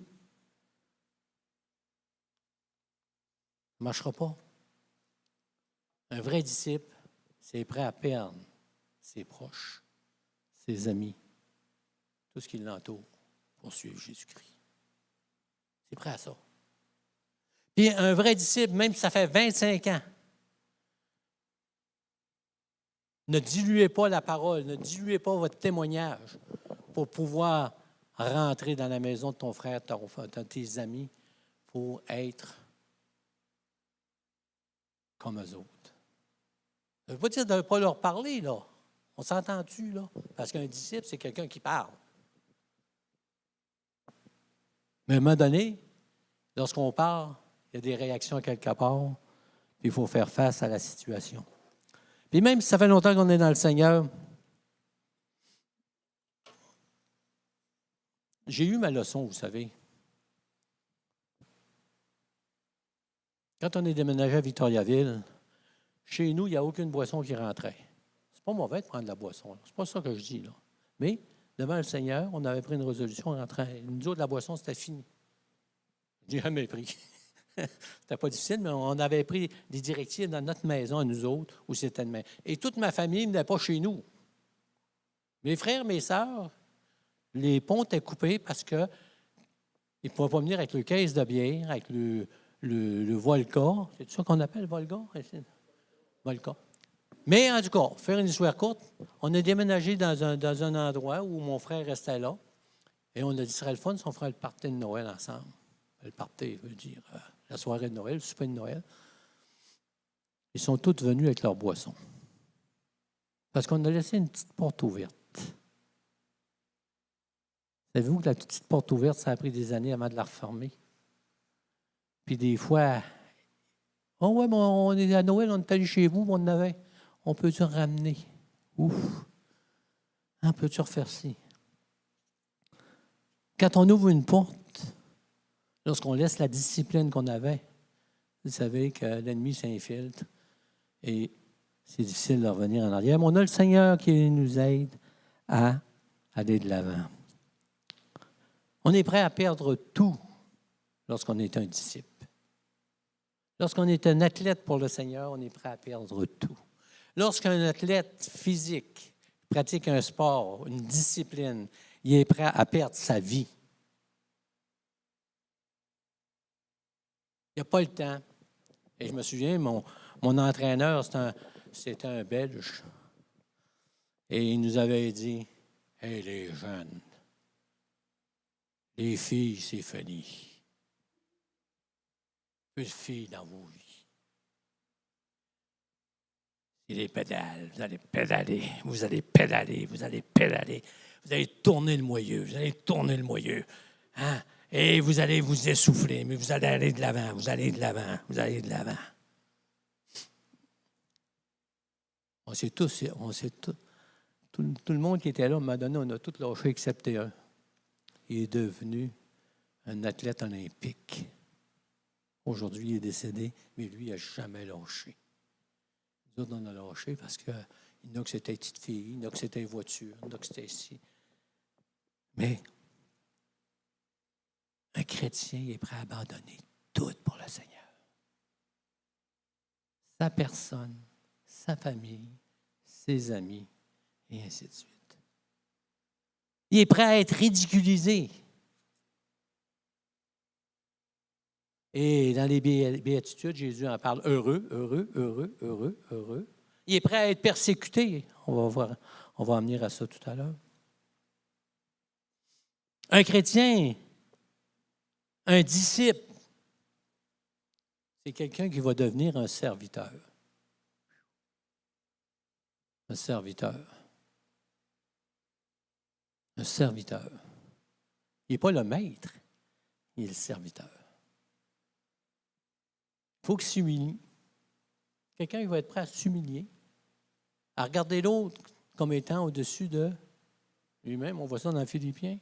ça ne marchera pas. Un vrai disciple, c'est prêt à perdre ses proches, ses amis, tout ce qui l'entoure pour suivre Jésus-Christ. C'est prêt à ça. Puis un vrai disciple, même si ça fait 25 ans, ne diluez pas la parole, ne diluez pas votre témoignage pour pouvoir rentrer dans la maison de ton frère, de tes amis, pour être comme eux autres. Ça ne veut pas dire de ne pas leur parler, là. On s'entend-tu, là? Parce qu'un disciple, c'est quelqu'un qui parle. Mais à un moment donné, lorsqu'on parle, il y a des réactions quelque part, puis il faut faire face à la situation. Puis même si ça fait longtemps qu'on est dans le Seigneur, j'ai eu ma leçon, vous savez. Quand on est déménagé à Victoriaville, chez nous, il n'y a aucune boisson qui rentrait. C'est pas mauvais de prendre de la boisson. C'est pas ça que je dis, là. Mais devant le Seigneur, on avait pris une résolution, on rentrait. Nous autres, la boisson, c'était fini. J'ai jamais pris. C'était pas difficile, mais on avait pris des directives dans notre maison, à nous autres, où c'était de même. Et toute ma famille ne venait pas chez nous. Mes frères, mes sœurs, les ponts étaient coupés parce qu'ils ne pouvaient pas venir avec le caisse de bière, avec le Volca. C'est ça qu'on appelle Volga? Volca. Mais en tout cas, faire une histoire courte, on a déménagé dans un endroit où mon frère restait là. Et on a dit, ce serait le fun si on ferait le party de Noël ensemble. Le party veut dire la soirée de Noël, le souper de Noël. Ils sont tous venus avec leurs boissons. Parce qu'on a laissé une petite porte ouverte. Savez-vous que la petite porte ouverte, ça a pris des années avant de la refermer? Puis des fois, oh ouais, mais on est à Noël, on est allé chez vous, on en avait. On peut-tu ramener? Ouf! On peut-tu refaire ci? Quand on ouvre une porte, lorsqu'on laisse la discipline qu'on avait, vous savez que l'ennemi s'infiltre et c'est difficile de revenir en arrière. Mais on a le Seigneur qui nous aide à aller de l'avant. On est prêt à perdre tout lorsqu'on est un disciple. Lorsqu'on est un athlète pour le Seigneur, on est prêt à perdre tout. Lorsqu'un athlète physique pratique un sport, une discipline, il est prêt à perdre sa vie. Il n'y a pas le temps. Et je me souviens, mon entraîneur, c'était un Belge. Et il nous avait dit, « Hey, les jeunes, les filles, c'est fini. Plus de filles dans vos vies. C'est les pédales. Vous allez pédaler, vous allez pédaler, vous allez pédaler. Vous allez tourner le moyeu, vous allez tourner le moyeu. Hein? Et vous allez vous essouffler, mais vous allez aller de l'avant, vous allez de l'avant, vous allez de l'avant. » On sait tout, tout le monde qui était là, à un moment donné, on a tous lâché excepté un. Il est devenu un athlète olympique. Aujourd'hui, il est décédé, mais lui, il n'a jamais lâché. Nous autres, on a lâché parce qu'il y en a que c'était petite fille, il y en a que c'était voiture, il y en a que c'était ici. Mais un chrétien est prêt à abandonner tout pour le Seigneur. Sa personne, sa famille, ses amis, et ainsi de suite. Il est prêt à être ridiculisé. Et dans les béatitudes, Jésus en parle heureux, heureux, heureux, heureux, heureux. Il est prêt à être persécuté. On va en venir à ça tout à l'heure. Un chrétien, un disciple, c'est quelqu'un qui va devenir un serviteur. Un serviteur. Un serviteur. Il n'est pas le maître, il est le serviteur. Il faut qu'il s'humilie. Quelqu'un qui va être prêt à s'humilier, à regarder l'autre comme étant au-dessus de lui-même. On voit ça dans Philippiens.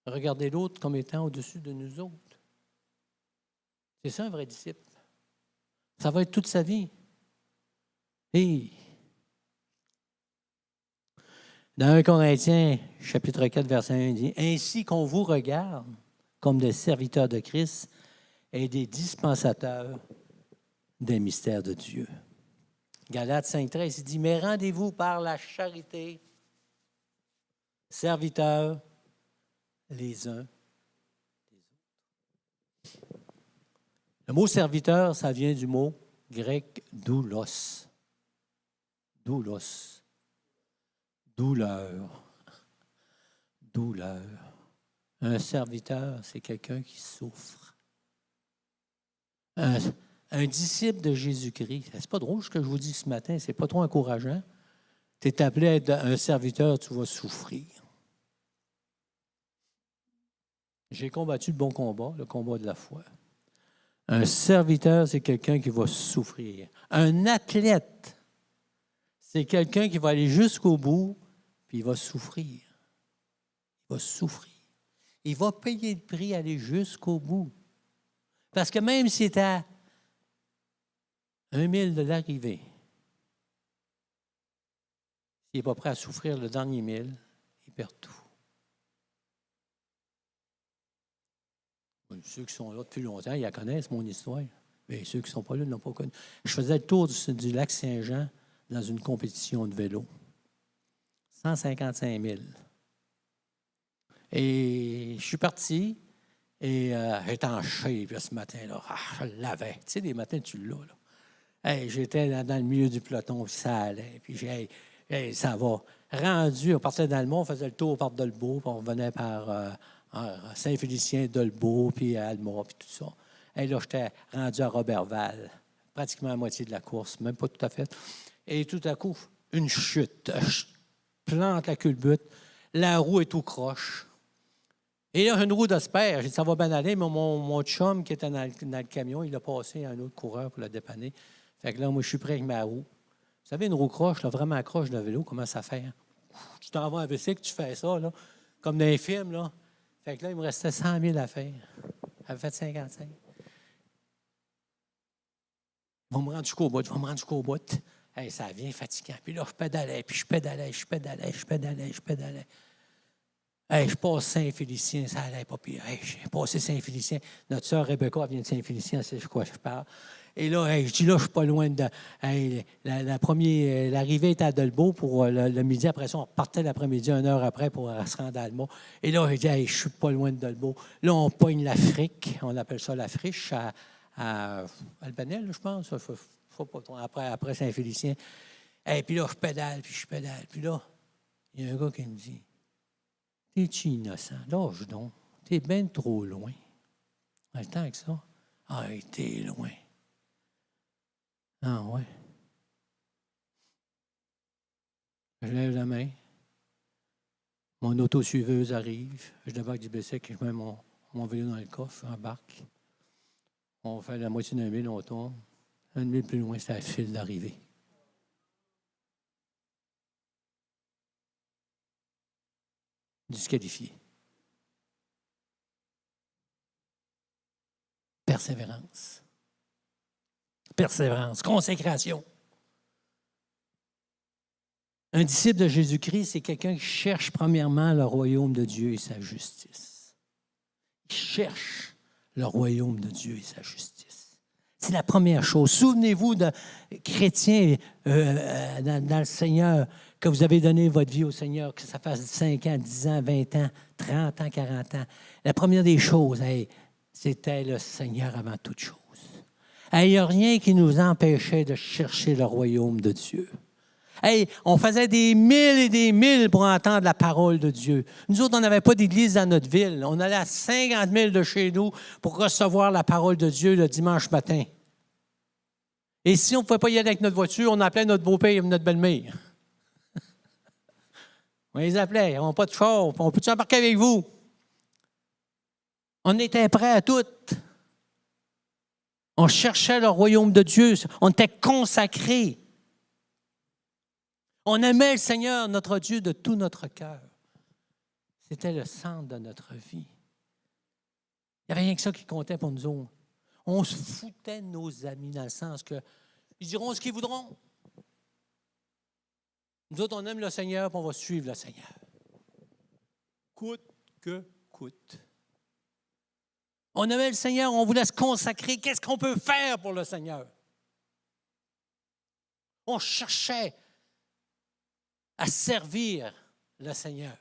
Regarder l'autre comme étant au-dessus de nous autres. C'est ça un vrai disciple. Ça va être toute sa vie. Et dans 1 Corinthiens, chapitre 4, verset 1, il dit « Ainsi qu'on vous regarde comme des serviteurs de Christ et des dispensateurs des mystères de Dieu. » Galates 5, 13, il dit « Mais rendez-vous par la charité, serviteurs les uns des autres. » Le mot serviteur, ça vient du mot grec doulos. Doulos. Douleur. Douleur. Un serviteur, c'est quelqu'un qui souffre. Un disciple de Jésus-Christ. C'est pas drôle ce que je vous dis ce matin, c'est pas trop encourageant. Tu es appelé à être un serviteur, tu vas souffrir. J'ai combattu le bon combat, le combat de la foi. Un serviteur, c'est quelqu'un qui va souffrir. Un athlète, c'est quelqu'un qui va aller jusqu'au bout, puis il va souffrir. Il va souffrir. Il va payer le prix, aller jusqu'au bout. Parce que même s'il est à 1 mille de l'arrivée, s'il n'est pas prêt à souffrir le dernier 1000, il perd tout. Ceux qui sont là depuis longtemps, ils la connaissent, mon histoire. Mais ceux qui ne sont pas là ne l'ont pas connue. Je faisais le tour du lac Saint-Jean dans une compétition de vélo. 155 000. Et je suis parti et j'étais en shape ce matin-là. Je l'avais. Tu sais, des matins, tu l'as. Là. Hey, j'étais dans le milieu du peloton, puis ça allait. Puis ça va. Rendu, on partait dans le mont, on faisait le tour par Dolbeau, puis on revenait par Saint-Félicien, Dolbeau, puis Alma, puis tout ça. Et là, j'étais rendu à Roberval, pratiquement à moitié de la course, même pas tout à fait. Et tout à coup, une chute. Je plante la culbute, la roue est tout croche. Et là, une roue de spare. J'ai dit, ça va bien aller, mais mon chum qui était dans le camion, il a passé à un autre coureur pour le dépanner. Fait que là, moi, je suis prêt avec ma roue. Vous savez, une roue croche, là, vraiment croche de vélo, comment ça fait? Hein? Tu t'en vas à bicycle, tu fais ça, là, comme dans les films, là. Fait que là, il me restait 100 000 à faire. J'avais fait 55. Il va me rendre jusqu'au bout. Hey, ça devient fatigant. Puis là, je pédalais. Hey, je passe Saint-Félicien, ça allait pas pire. Hey, j'ai passé Saint-Félicien. Notre sœur Rebecca vient de Saint-Félicien, c'est de quoi je parle. Et là, hey, je dis là, je suis pas loin de. Hey, l'arrivée était à Dolbeau pour le midi. Après ça, on repartait l'après-midi, 1 heure après, pour se rendre à Alma. Et là, je dis, hey, je suis pas loin de Dolbeau. Là, on pogne la frique. On appelle ça la friche à Albanel, je pense. Faut pas, après Saint-Félicien. Et puis là, je pédale. Puis là, il y a un gars qui me dit, t'es-tu innocent? Lâche donc. T'es bien trop loin. En le temps avec ça. Ah, t'es loin. Ah, ouais. Je lève la main. Mon auto-suiveuse arrive. Je débarque du bicycle, je mets mon vélo dans le coffre, embarque. On fait la moitié d'un mille, on tourne. 1 mille plus loin, c'est la file d'arrivée. Disqualifié. Persévérance. Persévérance, consécration. Un disciple de Jésus-Christ, c'est quelqu'un qui cherche premièrement le royaume de Dieu et sa justice. Il cherche le royaume de Dieu et sa justice. C'est la première chose. Souvenez-vous de chrétiens dans le Seigneur, que vous avez donné votre vie au Seigneur, que ça fasse 5 ans, 10 ans, 20 ans, 30 ans, 40 ans. La première des choses, c'était le Seigneur avant toute chose. Il n'y a rien qui nous empêchait de chercher le royaume de Dieu. On faisait des milles et des milles pour entendre la parole de Dieu. Nous autres, on n'avait pas d'église dans notre ville. On allait à 50 000 de chez nous pour recevoir la parole de Dieu le dimanche matin. Et si on ne pouvait pas y aller avec notre voiture, on appelait notre beau-père et notre belle-mère. On les appelait. On n'a pas de char. On peut-tu embarquer avec vous? On était prêts à tout. On cherchait le royaume de Dieu. On était consacrés. On aimait le Seigneur, notre Dieu, de tout notre cœur. C'était le centre de notre vie. Il n'y avait rien que ça qui comptait pour nous autres. On se foutait de nos amis dans le sens que ils diront ce qu'ils voudront. Nous autres, on aime le Seigneur et on va suivre le Seigneur. Coûte que coûte. On aimait le Seigneur, on voulait se consacrer. Qu'est-ce qu'on peut faire pour le Seigneur? On cherchait à servir le Seigneur.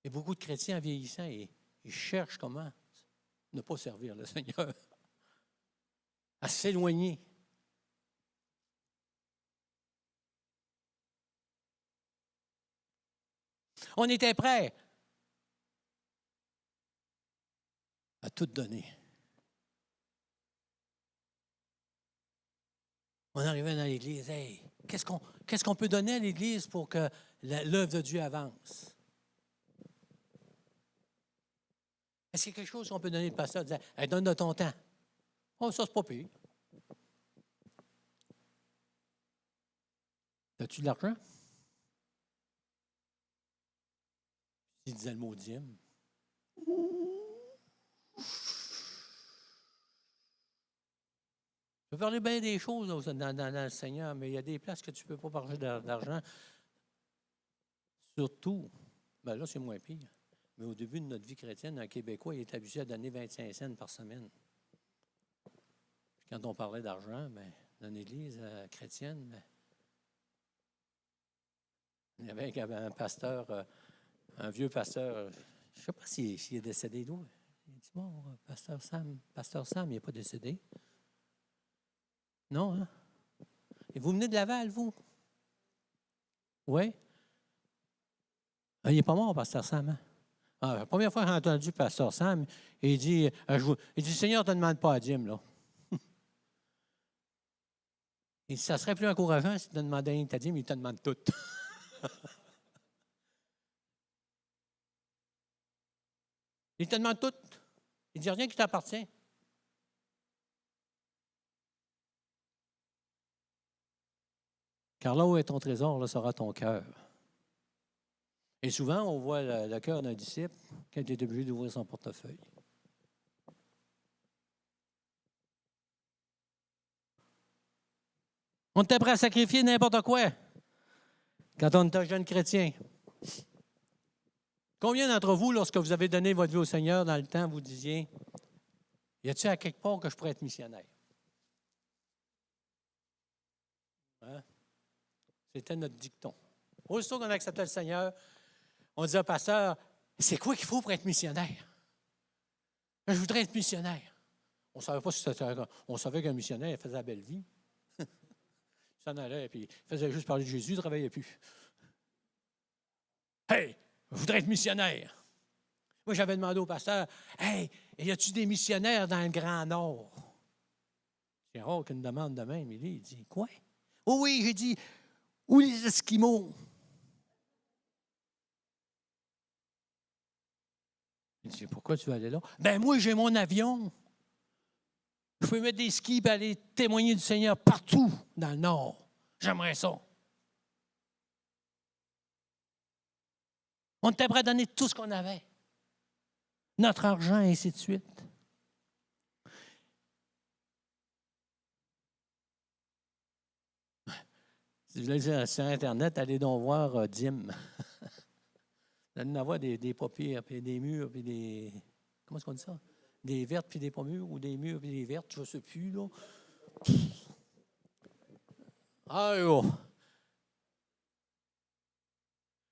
Et beaucoup de chrétiens vieillissants, ils cherchent comment ne pas servir le Seigneur, à s'éloigner. On était prêts à tout donner. On arrivait dans l'Église, qu'est-ce qu'on peut donner à l'Église pour que l'œuvre de Dieu avance? Est-ce qu'il y a quelque chose qu'on peut donner au pasteur? Dire, donne de ton temps. Oh, ça, c'est pas pire. As-tu de l'argent? Il disait le mot dîme. Je peux parler bien des choses dans le Seigneur, mais il y a des places que tu ne peux pas parler d'argent. Surtout, là, c'est moins pire. Mais au début de notre vie chrétienne, un Québécois, il est habitué à donner 25 cents par semaine. Puis quand on parlait d'argent, dans l'Église chrétienne, il y avait un pasteur, un vieux pasteur, je ne sais pas s'il est décédé d'où. Il dit, bon, pasteur Sam, il n'est pas décédé. Non, hein? Et vous venez de Laval, vous? Oui? Il n'est pas mort, pasteur Sam, hein? La première fois que j'ai entendu pasteur Sam, il dit, Seigneur, ne te demande pas à dîme, là. Il dit, ça serait plus encourageant si tu te demandais rien que ta dîme, il te demande tout. Il te demande tout. Il ne dit rien qui t'appartient. Car là où est ton trésor, là sera ton cœur. Et souvent, on voit le cœur d'un disciple quand il est obligé d'ouvrir son portefeuille. On était prêt à sacrifier n'importe quoi quand on était jeune chrétien. Combien d'entre vous, lorsque vous avez donné votre vie au Seigneur dans le temps, vous disiez, y a-t-il à quelque part que je pourrais être missionnaire? Hein? C'était notre dicton. Aussitôt qu'on acceptait le Seigneur, on disait au pasteur, c'est quoi qu'il faut pour être missionnaire? Je voudrais être missionnaire. On ne savait pas si c'était. On savait qu'un missionnaire faisait la belle vie. Il s'en allait, puis il faisait juste parler de Jésus, il ne travaillait plus. Hey, je voudrais être missionnaire. Moi, j'avais demandé au pasteur, hey, y a-tu des missionnaires dans le Grand Nord? C'est rare qu'une demande de même. Il dit, quoi? Oh oui, j'ai dit, où les Esquimaux? Il dit, pourquoi tu veux aller là? Ben moi, j'ai mon avion. Je peux mettre des skis et aller témoigner du Seigneur partout dans le Nord. J'aimerais ça. On était prêt à donner tout ce qu'on avait. Notre argent, et ainsi de suite. Si vous voulez dire sur Internet, allez donc voir Dim. Vous allez en avoir des paupières, puis des murs, puis des... Comment est-ce qu'on dit ça? des vertes puis des pas mûres, ou des mûres puis des vertes, je ne sais plus, là. Ah, oh.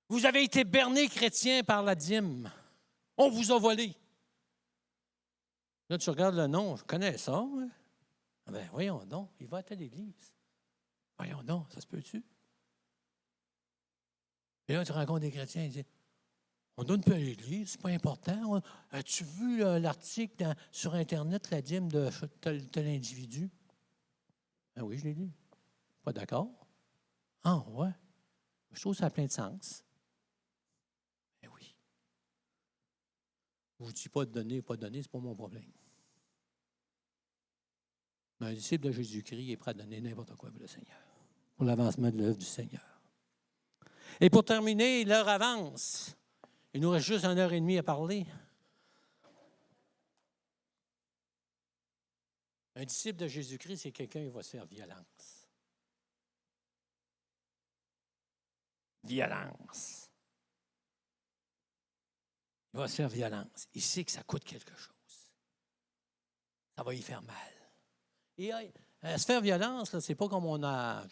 Vous avez été bernés chrétiens par la dîme. On vous a volé. Là, tu regardes le nom, je connais ça. Hein? Ah ben, voyons donc, il va à l'église. Voyons donc, ça se peut-tu? Et là, tu rencontres des chrétiens, ils disent, on donne plus à l'église, c'est pas important. As-tu vu l'article sur Internet, la dîme de tel individu? Ben oui, je l'ai lu. Pas d'accord? Ah, ouais. Je trouve que ça a plein de sens. Ben oui. Je ne vous dis pas de donner, c'est pas mon problème. Mais un disciple de Jésus-Christ est prêt à donner n'importe quoi pour le Seigneur, pour l'avancement de l'œuvre du Seigneur. Et pour terminer, l'heure avance. Il nous reste juste 1h30 à parler. Un disciple de Jésus-Christ, c'est quelqu'un qui va se faire violence. Violence. Il va se faire violence. Il sait que ça coûte quelque chose. Ça va y faire mal. Et se faire violence, c'est pas comme on a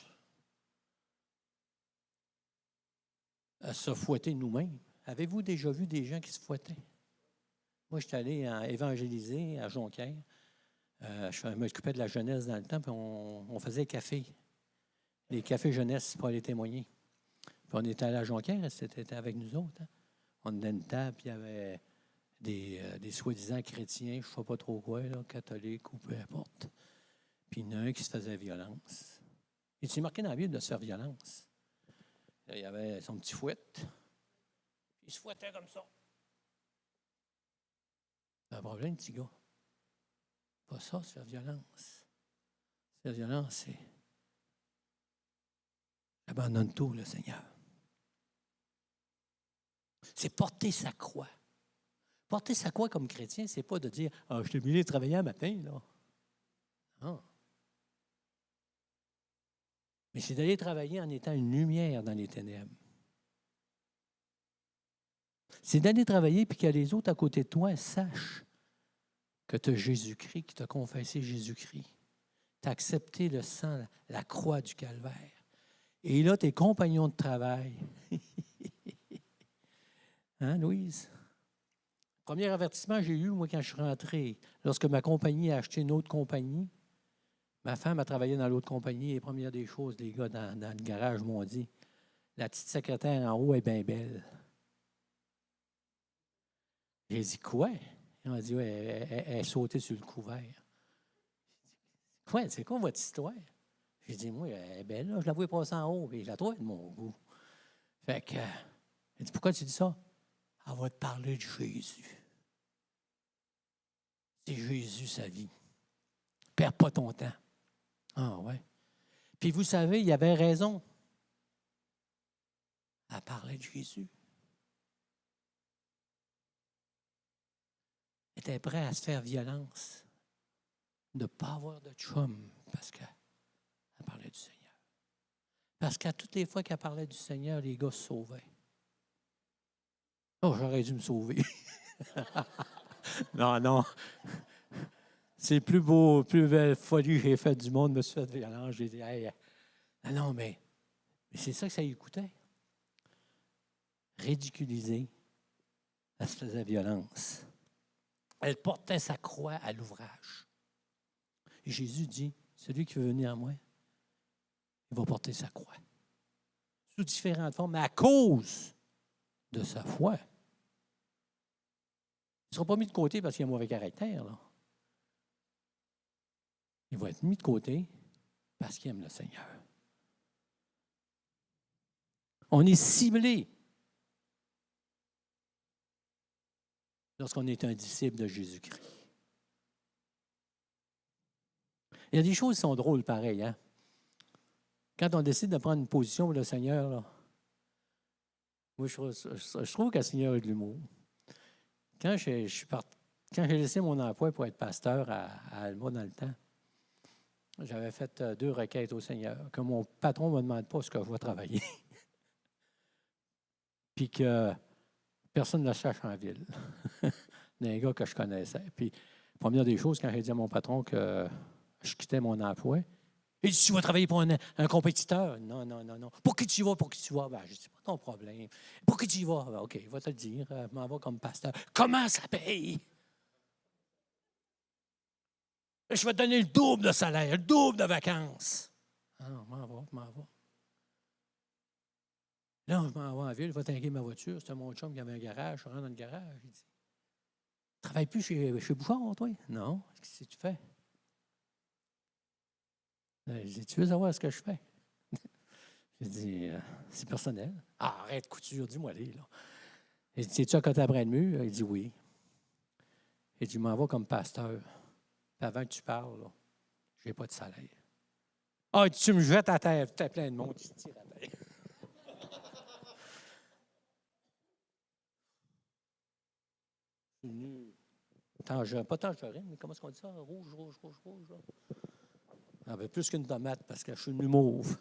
à se fouetter nous-mêmes. Avez-vous déjà vu des gens qui se fouettaient? Moi, je suis allé évangéliser à Jonquière. Je m'occupais de la jeunesse dans le temps, puis on faisait café. Les cafés jeunesse pour aller témoigner. Puis on était allé à Jonquière, c'était avec nous autres. Hein. On était une table, puis il y avait des soi-disant chrétiens, je ne sais pas trop quoi, là, catholiques ou peu importe. Puis il y en a un qui se faisait violence. Il s'est marqué dans la Bible de se faire violence. Là, il y avait son petit fouet. Il se fouettait comme ça. C'est un problème, petit gars. Pas ça, se faire violence. Se faire violence, c'est abandonne tout, le Seigneur. C'est porter sa croix. Porter sa croix comme chrétien, c'est pas de dire « Ah, je t'ai mis de travailler un matin, là. » Non. Mais c'est d'aller travailler en étant une lumière dans les ténèbres. C'est d'aller travailler puis que les autres à côté de toi sachent que tu as Jésus-Christ, que tu as confessé Jésus-Christ. Tu as accepté le sang, la croix du calvaire. Et là, tes compagnons de travail. Hein, Louise? Premier avertissement que j'ai eu, moi, quand je suis rentré, lorsque ma compagnie a acheté une autre compagnie, ma femme a travaillé dans l'autre compagnie, et première des choses, les gars dans le garage m'ont dit, la petite secrétaire en haut est bien belle. J'ai dit, quoi? Ils m'ont dit, oui, elle est sautée sur le couvert. Quoi? C'est quoi votre histoire? J'ai dit, moi, elle est belle, là. Je la vois passer en haut, et je la trouve de mon goût. Fait que, elle dit, pourquoi tu dis ça? Elle va te parler de Jésus. C'est Jésus, sa vie. Perds pas ton temps. Ah, ouais. Puis vous savez, il avait raison. Elle parlait de Jésus. Elle était prête à se faire violence, de ne pas avoir de chum, parce qu'elle parlait du Seigneur. Parce qu'à toutes les fois qu'elle parlait du Seigneur, les gars se sauvaient. Oh, j'aurais dû me sauver. Non. C'est le plus beau, plus belle folie que j'ai faite du monde, me suis fait violence. J'ai dit, hey, non, mais c'est ça que ça lui coûtait. Ridiculiser, elle se faisait violence. Elle portait sa croix à l'ouvrage. Et Jésus dit, celui qui veut venir à moi, il va porter sa croix. Sous différentes formes, mais à cause de sa foi. Il ne sera pas mis de côté parce qu'il a un mauvais caractère, là. Il va être mis de côté parce qu'il aime le Seigneur. On est ciblé lorsqu'on est un disciple de Jésus-Christ. Il y a des choses qui sont drôles pareil, hein? Quand on décide de prendre une position pour le Seigneur, là, moi, je trouve que le Seigneur a de l'humour. Quand j'ai laissé mon emploi pour être pasteur à Alma dans le temps, j'avais fait 2 requêtes au Seigneur, que mon patron ne me demande pas ce que je vais travailler. Puis que personne ne le cherche en ville. D'un gars que je connaissais. Puis Première des choses, quand j'ai dit à mon patron que je quittais mon emploi, il dit, tu vas travailler pour un compétiteur? Non, non, non, non. Pour qui tu y vas? Pour qui tu vas? Ben, je dis, c'est pas ton problème. Pour qui tu y vas? Ben, OK, il va te le dire. Je m'en vais comme pasteur. Comment ça paye? Je vais te donner le double de salaire, le double de vacances. Ah non, je m'en vais. Là, je m'en vais en ville, je vais tanguer ma voiture. C'était mon chum qui avait un garage. Je rentre dans le garage. Il dit, tu ne travailles plus chez Bouchard, toi? Non. Qu'est-ce que tu fais? Je dis, tu veux savoir ce que je fais? J'ai dit, c'est personnel. Ah, arrête, couture, dis-moi les, là. J'ai dit, es-tu à côté après le mur? Il dit, oui. J'ai dit, je m'en vais comme pasteur. Puis avant que tu parles, là, je n'ai pas de salaire. Ah, tu me jettes à terre, tu as plein de monde qui se tire à terre. Pas tangerine, mais comment est-ce qu'on dit ça? Rouge, rouge, rouge, rouge. Là. Ah, ben, plus qu'une tomate parce que je suis une mauve.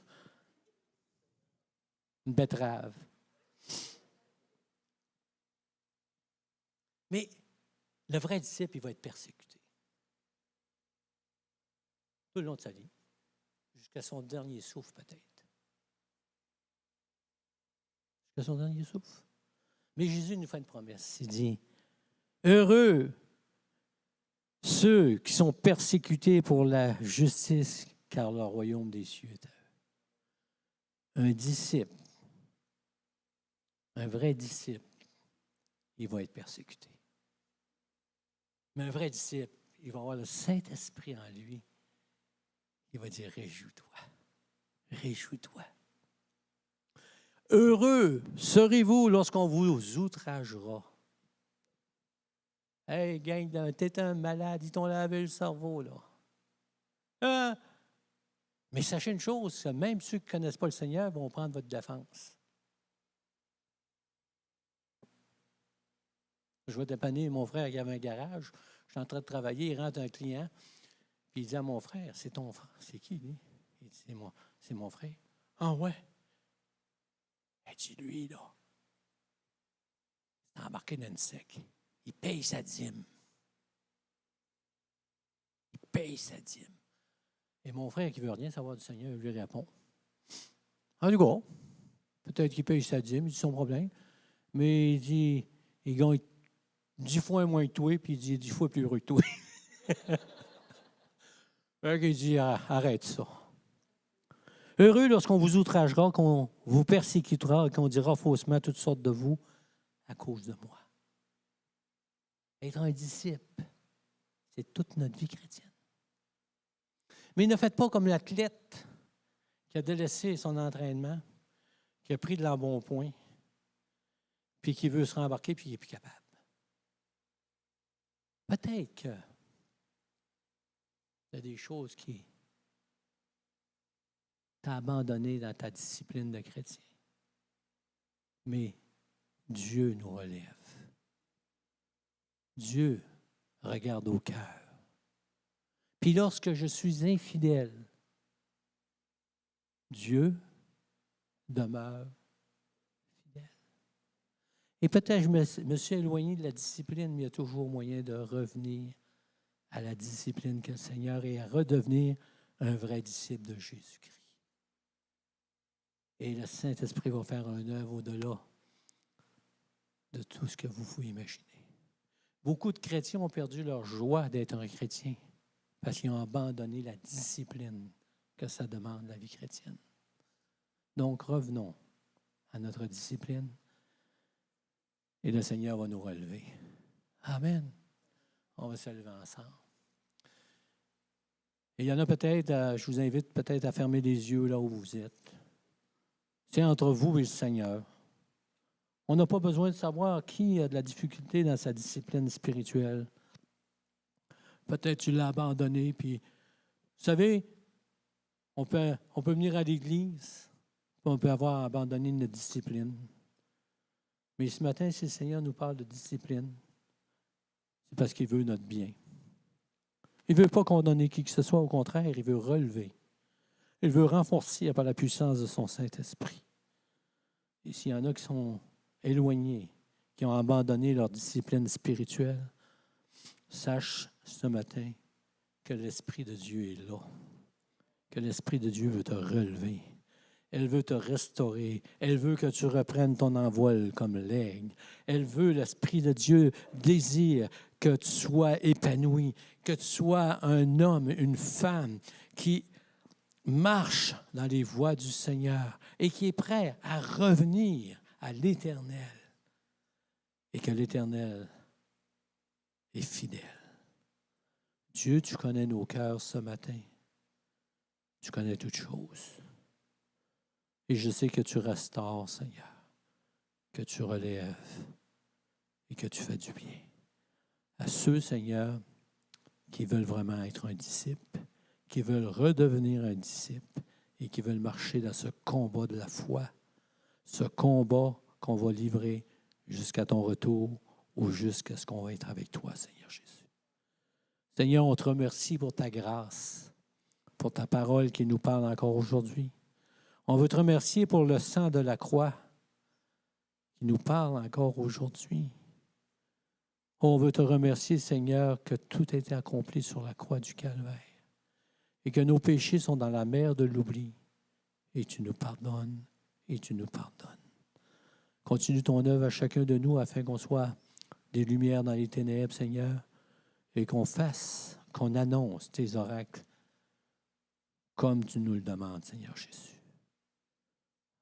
Une betterave. Mais le vrai disciple, il va être persécuté. Tout le long de sa vie. Jusqu'à son dernier souffle, peut-être. Jusqu'à son dernier souffle. Mais Jésus nous fait une promesse. Il dit, heureux ceux qui sont persécutés pour la justice, car le royaume des cieux est à eux. Un disciple, un vrai disciple, il va être persécuté. Mais un vrai disciple, il va avoir le Saint-Esprit en lui. Il va dire, réjouis-toi, réjouis-toi. Heureux serez-vous lorsqu'on vous outragera. Hey, gang, t'es un malade, ils t'ont lavé le cerveau, là. Hein? Mais sachez une chose, même ceux qui ne connaissent pas le Seigneur vont prendre votre défense. Je vais dépanner mon frère qui avait un garage. Je suis en train de travailler, il rentre un client, puis il dit à mon frère, c'est ton frère. C'est qui, lui? Il dit, c'est mon frère. Ah ouais? Il dit, lui, là, il est embarqué dans une sec. Il paye sa dîme. Il paye sa dîme. Et mon frère qui ne veut rien savoir du Seigneur, lui répond, en tout cas, peut-être qu'il paye sa dîme, c'est son problème, mais il dit, il gagne 10 fois moins que toi, puis il dit 10 fois plus heureux que toi. Il dit, arrête ça. Heureux lorsqu'on vous outragera, qu'on vous persécutera, qu'on dira faussement toutes sortes de vous à cause de moi. Être un disciple, c'est toute notre vie chrétienne. Mais ne faites pas comme l'athlète qui a délaissé son entraînement, qui a pris de l'embonpoint, puis qui veut se rembarquer, puis qui n'est plus capable. Peut-être que il y a des choses qui t'ont abandonné dans ta discipline de chrétien. Mais Dieu nous relève. Dieu regarde au cœur. Puis lorsque je suis infidèle, Dieu demeure fidèle. Et peut-être je me suis éloigné de la discipline, mais il y a toujours moyen de revenir à la discipline que le Seigneur et à redevenir un vrai disciple de Jésus-Christ. Et le Saint-Esprit va faire une œuvre au-delà de tout ce que vous pouvez imaginer. Beaucoup de chrétiens ont perdu leur joie d'être un chrétien parce qu'ils ont abandonné la discipline que ça demande, la vie chrétienne. Donc, revenons à notre discipline et le Seigneur va nous relever. Amen. On va se lever ensemble. Et il y en a peut-être, je vous invite peut-être à fermer les yeux là où vous êtes. C'est entre vous et le Seigneur. On n'a pas besoin de savoir qui a de la difficulté dans sa discipline spirituelle. Peut-être tu l'as abandonné, puis vous savez, on peut venir à l'Église, puis on peut avoir abandonné notre discipline. Mais ce matin, si le Seigneur nous parle de discipline, c'est parce qu'il veut notre bien. Il ne veut pas condamner qui que ce soit, au contraire, il veut relever. Il veut renforcer par la puissance de son Saint-Esprit. Et s'il y en a qui sont éloignés, qui ont abandonné leur discipline spirituelle, sache ce matin que l'Esprit de Dieu est là, que l'Esprit de Dieu veut te relever. Elle veut te restaurer. Elle veut que tu reprennes ton envol comme l'aigle. Elle veut, l'Esprit de Dieu désire que tu sois épanoui, que tu sois un homme, une femme qui marche dans les voies du Seigneur et qui est prêt à revenir à l'Éternel. Et que l'Éternel est fidèle. Dieu, tu connais nos cœurs ce matin. Tu connais toutes choses. Et je sais que tu restaures, Seigneur, que tu relèves et que tu fais du bien. À ceux, Seigneur, qui veulent vraiment être un disciple, qui veulent redevenir un disciple et qui veulent marcher dans ce combat de la foi, ce combat qu'on va livrer jusqu'à ton retour ou jusqu'à ce qu'on va être avec toi, Seigneur Jésus. Seigneur, on te remercie pour ta grâce, pour ta parole qui nous parle encore aujourd'hui. On veut te remercier pour le sang de la croix qui nous parle encore aujourd'hui. On veut te remercier, Seigneur, que tout a été accompli sur la croix du Calvaire et que nos péchés sont dans la mer de l'oubli. Et tu nous pardonnes, et tu nous pardonnes. Continue ton œuvre à chacun de nous afin qu'on soit des lumières dans les ténèbres, Seigneur, et qu'on fasse, qu'on annonce tes oracles comme tu nous le demandes, Seigneur Jésus.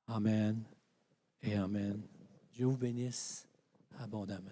Amen et amen. Dieu vous bénisse abondamment.